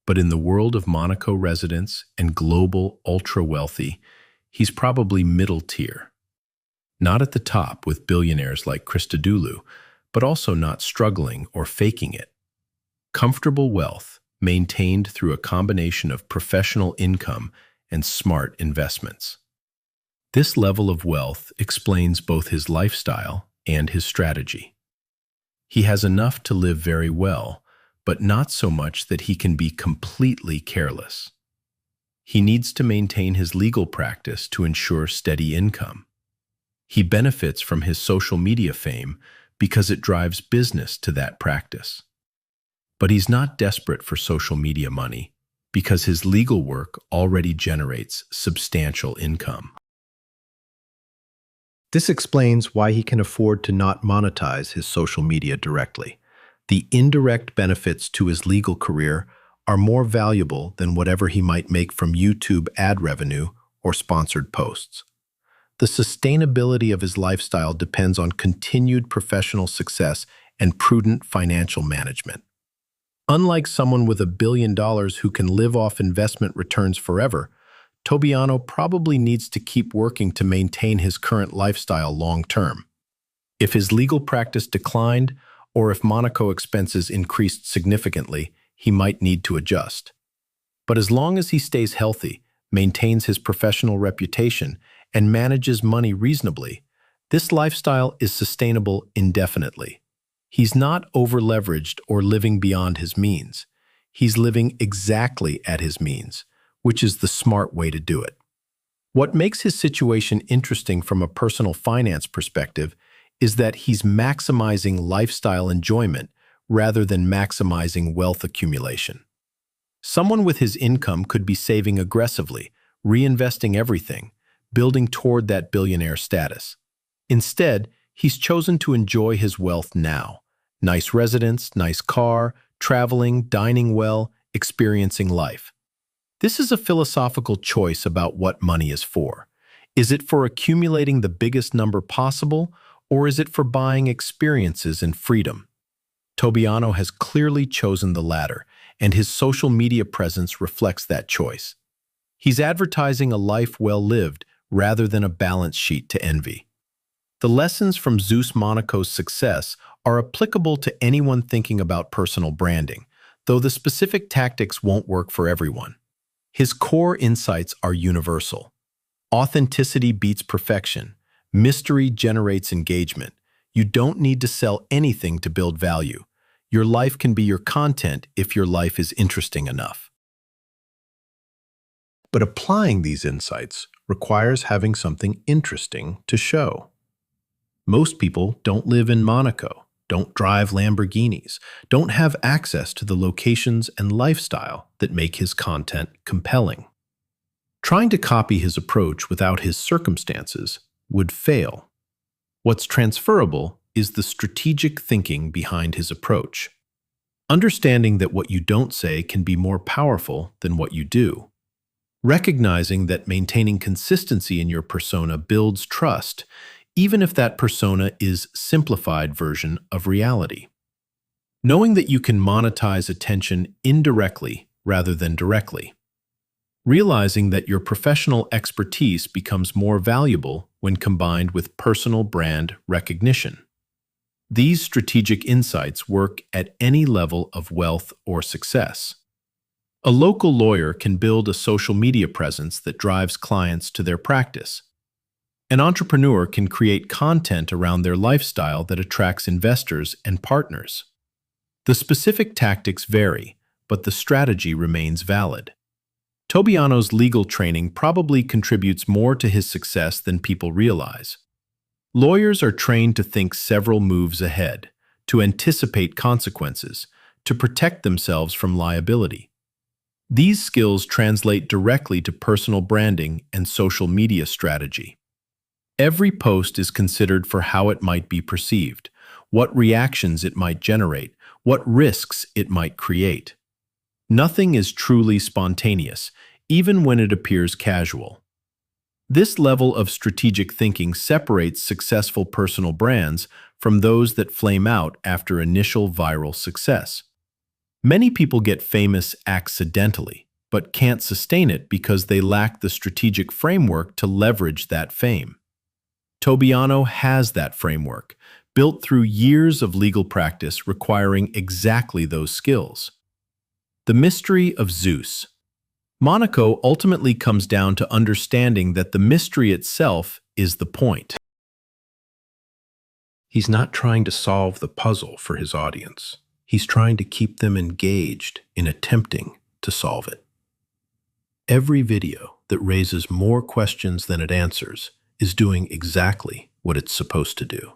But in the world of Monaco residents and global ultra-wealthy, he's probably middle tier. Not at the top with billionaires like Christodoulou, but also not struggling or faking it. Comfortable wealth maintained through a combination of professional income and smart investments. This level of wealth explains both his lifestyle and his strategy. He has enough to live very well, but not so much that he can be completely careless. He needs to maintain his legal practice to ensure steady income. He benefits from his social media fame because it drives business to that practice. But he's not desperate for social media money because his legal work already generates substantial income. This explains why he can afford to not monetize his social media directly. The indirect benefits to his legal career are more valuable than whatever he might make from YouTube ad revenue or sponsored posts. The sustainability of his lifestyle depends on continued professional success and prudent financial management. Unlike someone with $1 billion who can live off investment returns forever, Tobianno probably needs to keep working to maintain his current lifestyle long-term. If his legal practice declined, or if Monaco expenses increased significantly, he might need to adjust. But as long as he stays healthy, maintains his professional reputation, and manages money reasonably, this lifestyle is sustainable indefinitely. He's not over-leveraged or living beyond his means. He's living exactly at his means, which is the smart way to do it. What makes his situation interesting from a personal finance perspective is that he's maximizing lifestyle enjoyment rather than maximizing wealth accumulation. Someone with his income could be saving aggressively, reinvesting everything, building toward that billionaire status. Instead, he's chosen to enjoy his wealth now. Nice residence, nice car, traveling, dining well, experiencing life. This is a philosophical choice about what money is for. Is it for accumulating the biggest number possible, or is it for buying experiences and freedom? Tobianno has clearly chosen the latter, and his social media presence reflects that choice. He's advertising a life well lived rather than a balance sheet to envy. The lessons from ZEUS Monaco's success are applicable to anyone thinking about personal branding, though the specific tactics won't work for everyone. His core insights are universal. Authenticity beats perfection. Mystery generates engagement. You don't need to sell anything to build value. Your life can be your content if your life is interesting enough. But applying these insights requires having something interesting to show. Most people don't live in Monaco, don't drive Lamborghinis, don't have access to the locations and lifestyle that make his content compelling. Trying to copy his approach without his circumstances would fail. What's transferable is the strategic thinking behind his approach. Understanding that what you don't say can be more powerful than what you do. Recognizing that maintaining consistency in your persona builds trust, even if that persona is a simplified version of reality. Knowing that you can monetize attention indirectly rather than directly. Realizing that your professional expertise becomes more valuable when combined with personal brand recognition. These strategic insights work at any level of wealth or success. A local lawyer can build a social media presence that drives clients to their practice. An entrepreneur can create content around their lifestyle that attracts investors and partners. The specific tactics vary, but the strategy remains valid. Tobianno's legal training probably contributes more to his success than people realize. Lawyers are trained to think several moves ahead, to anticipate consequences, to protect themselves from liability. These skills translate directly to personal branding and social media strategy. Every post is considered for how it might be perceived, what reactions it might generate, what risks it might create. Nothing is truly spontaneous, even when it appears casual. This level of strategic thinking separates successful personal brands from those that flame out after initial viral success. Many people get famous accidentally, but can't sustain it because they lack the strategic framework to leverage that fame. Tobianno has that framework, built through years of legal practice requiring exactly those skills. The mystery of ZEUS. Monaco ultimately comes down to understanding that the mystery itself is the point. He's not trying to solve the puzzle for his audience. He's trying to keep them engaged in attempting to solve it. Every video that raises more questions than it answers is doing exactly what it's supposed to do.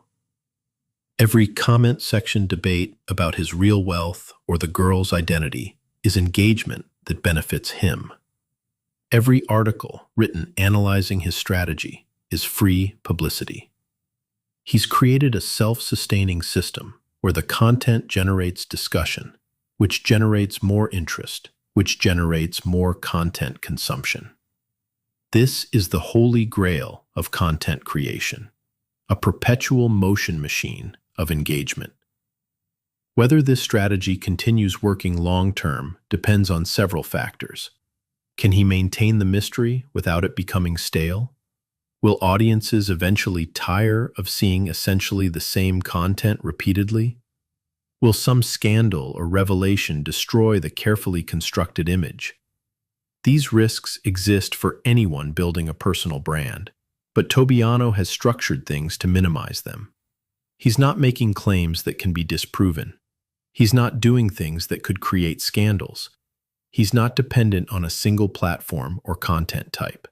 Every comment section debate about his real wealth or the girl's identity is engagement that benefits him. Every article written analyzing his strategy is free publicity. He's created a self-sustaining system where the content generates discussion, which generates more interest, which generates more content consumption. This is the holy grail of content creation, a perpetual motion machine of engagement. Whether this strategy continues working long-term depends on several factors. Can he maintain the mystery without it becoming stale? Will audiences eventually tire of seeing essentially the same content repeatedly? Will some scandal or revelation destroy the carefully constructed image? These risks exist for anyone building a personal brand, but Tobianno has structured things to minimize them. He's not making claims that can be disproven. He's not doing things that could create scandals. He's not dependent on a single platform or content type.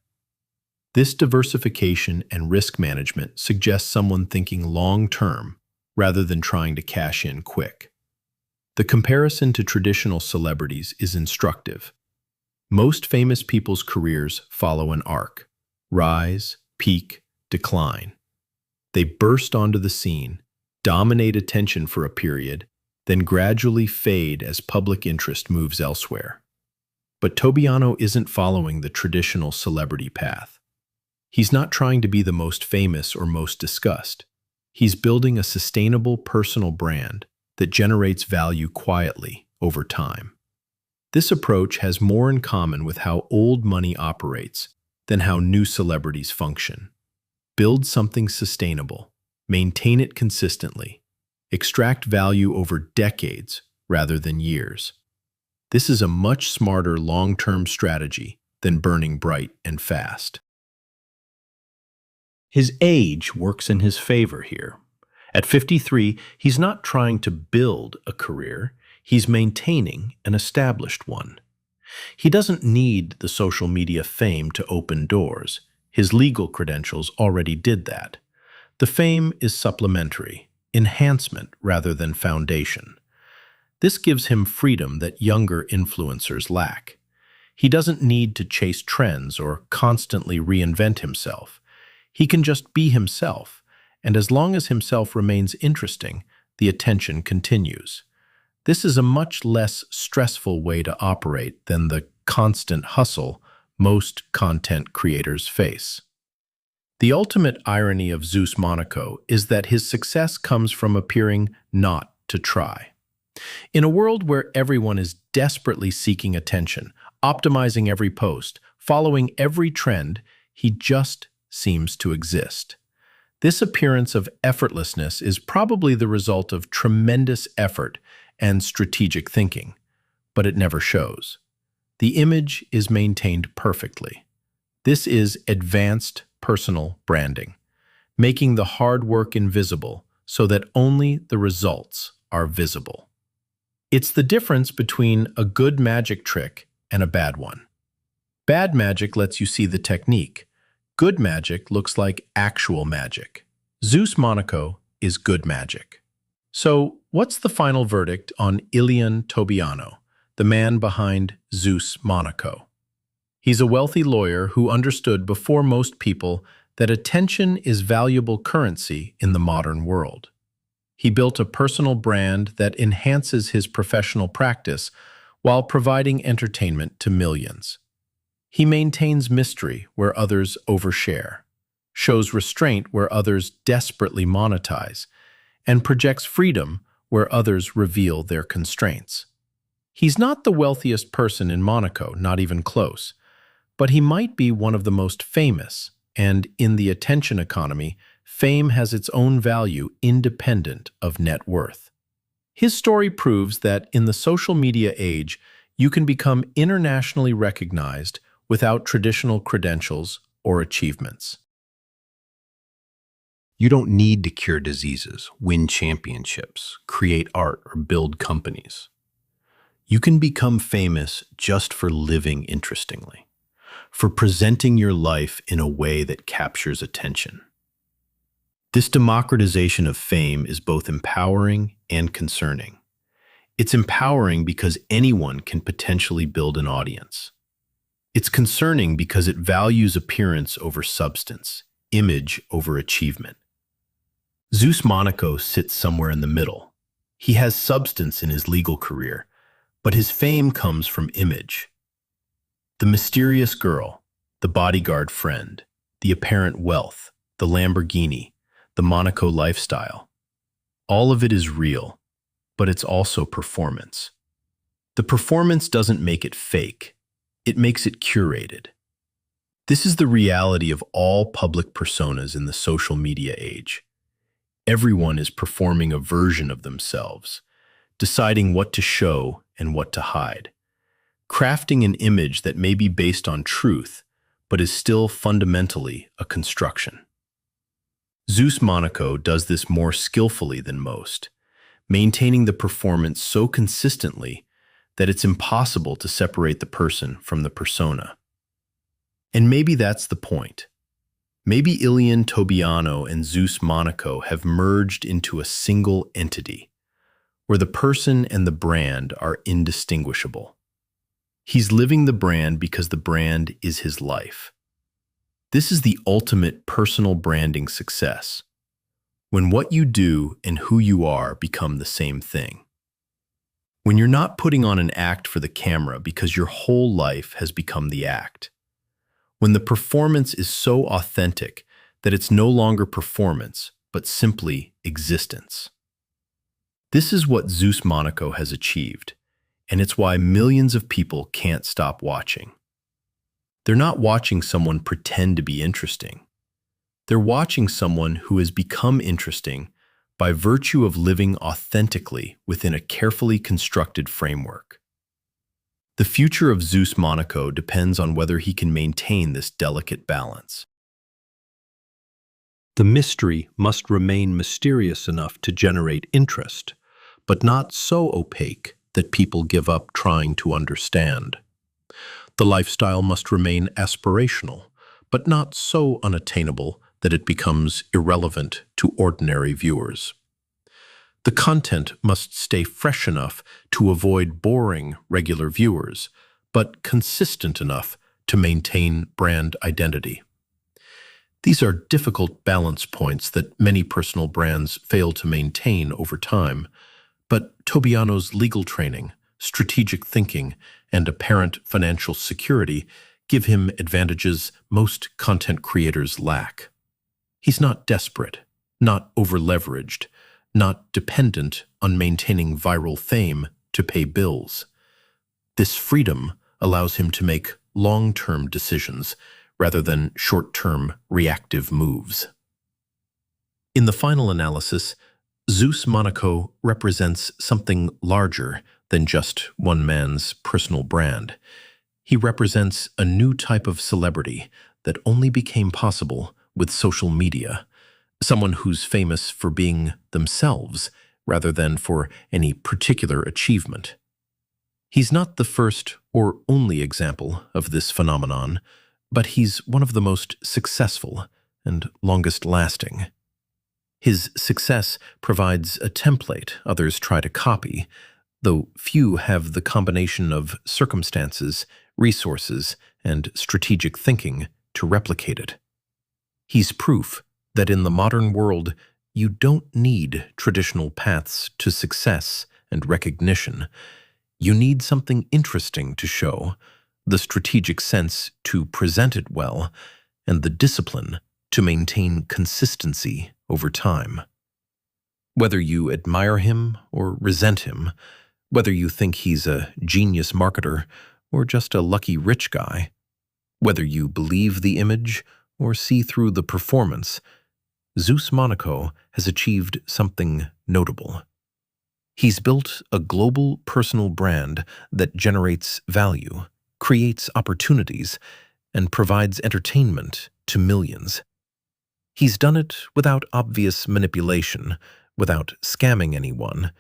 This diversification and risk management suggests someone thinking long-term rather than trying to cash in quick. The comparison to traditional celebrities is instructive. Most famous people's careers follow an arc: rise, peak, decline. They burst onto the scene, dominate attention for a period, then gradually fade as public interest moves elsewhere. But Tobianno isn't following the traditional celebrity path. He's not trying to be the most famous or most discussed. He's building a sustainable personal brand that generates value quietly over time. This approach has more in common with how old money operates than how new celebrities function. Build something sustainable, maintain it consistently, extract value over decades rather than years. This is a much smarter long-term strategy than burning bright and fast. His age works in his favor here. At 53, he's not trying to build a career, he's maintaining an established one. He doesn't need the social media fame to open doors. His legal credentials already did that. The fame is supplementary, enhancement rather than foundation. This gives him freedom that younger influencers lack. He doesn't need to chase trends or constantly reinvent himself. He can just be himself, and as long as himself remains interesting, the attention continues. This is a much less stressful way to operate than the constant hustle most content creators face. The ultimate irony of ZEUS Monaco is that his success comes from appearing not to try. In a world where everyone is desperately seeking attention, optimizing every post, following every trend, he just seems to exist. This appearance of effortlessness is probably the result of tremendous effort and strategic thinking, but it never shows. The image is maintained perfectly. This is advanced personal branding, making the hard work invisible so that only the results are visible. It's the difference between a good magic trick and a bad one. Bad magic lets you see the technique. Good magic looks like actual magic. ZEUS Monaco is good magic. So, what's the final verdict on Ilian Tobianno, the man behind ZEUS Monaco? He's a wealthy lawyer who understood before most people that attention is valuable currency in the modern world. He built a personal brand that enhances his professional practice while providing entertainment to millions. He maintains mystery where others overshare, shows restraint where others desperately monetize, and projects freedom where others reveal their constraints. He's not the wealthiest person in Monaco, not even close, but he might be one of the most famous, and in the attention economy, fame has its own value independent of net worth. His story proves that in the social media age, you can become internationally recognized without traditional credentials or achievements. You don't need to cure diseases, win championships, create art, or build companies. You can become famous just for living interestingly, for presenting your life in a way that captures attention. This democratization of fame is both empowering and concerning. It's empowering because anyone can potentially build an audience. It's concerning because it values appearance over substance, image over achievement. ZEUS Monaco sits somewhere in the middle. He has substance in his legal career, but his fame comes from image. The mysterious girl, the bodyguard friend, the apparent wealth, the Lamborghini, the Monaco lifestyle. All of it is real, but it's also performance. The performance doesn't make it fake. It makes it curated. This is the reality of all public personas in the social media age. Everyone is performing a version of themselves, deciding what to show and what to hide, crafting an image that may be based on truth, but is still fundamentally a construction. ZEUS Monaco does this more skillfully than most, maintaining the performance so consistently that it's impossible to separate the person from the persona. And maybe that's the point. Maybe Ilian Tobianno and ZEUS Monaco have merged into a single entity, where the person and the brand are indistinguishable. He's living the brand because the brand is his life. This is the ultimate personal branding success, when what you do and who you are become the same thing. When you're not putting on an act for the camera because your whole life has become the act. When the performance is so authentic that it's no longer performance, but simply existence. This is what ZEUS Monaco has achieved, and it's why millions of people can't stop watching. They're not watching someone pretend to be interesting. They're watching someone who has become interesting by virtue of living authentically within a carefully constructed framework. The future of ZEUS Monaco depends on whether he can maintain this delicate balance. The mystery must remain mysterious enough to generate interest, but not so opaque that people give up trying to understand. The lifestyle must remain aspirational, but not so unattainable that it becomes irrelevant to ordinary viewers. The content must stay fresh enough to avoid boring regular viewers, but consistent enough to maintain brand identity. These are difficult balance points that many personal brands fail to maintain over time, but Tobianno's legal training, strategic thinking, and apparent financial security give him advantages most content creators lack. He's not desperate, not over-leveraged, not dependent on maintaining viral fame to pay bills. This freedom allows him to make long-term decisions rather than short-term reactive moves. In the final analysis, ZEUS Monaco represents something larger than just one man's personal brand. He represents a new type of celebrity, that only became possible with social media. Someone who's famous for being themselves rather than for any particular achievement. He's not the first or only example of this phenomenon, but he's one of the most successful and longest lasting. His success provides a template others try to copy, though few have the combination of circumstances, resources, and strategic thinking to replicate it. He's proof that in the modern world, you don't need traditional paths to success and recognition. You need something interesting to show, the strategic sense to present it well, and the discipline to maintain consistency over time. Whether you admire him or resent him, whether you think he's a genius marketer or just a lucky rich guy, whether you believe the image or see through the performance, ZEUS Monaco has achieved something notable. He's built a global personal brand that generates value, creates opportunities, and provides entertainment to millions. He's done it without obvious manipulation, without scamming anyone,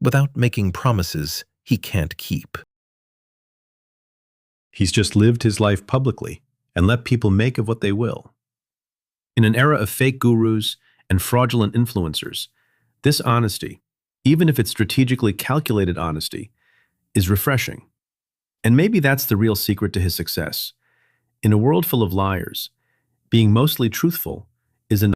without making promises he can't keep. He's just lived his life publicly and let people make of what they will. In an era of fake gurus and fraudulent influencers, this honesty, even if it's strategically calculated honesty, is refreshing. And maybe that's the real secret to his success. In a world full of liars, being mostly truthful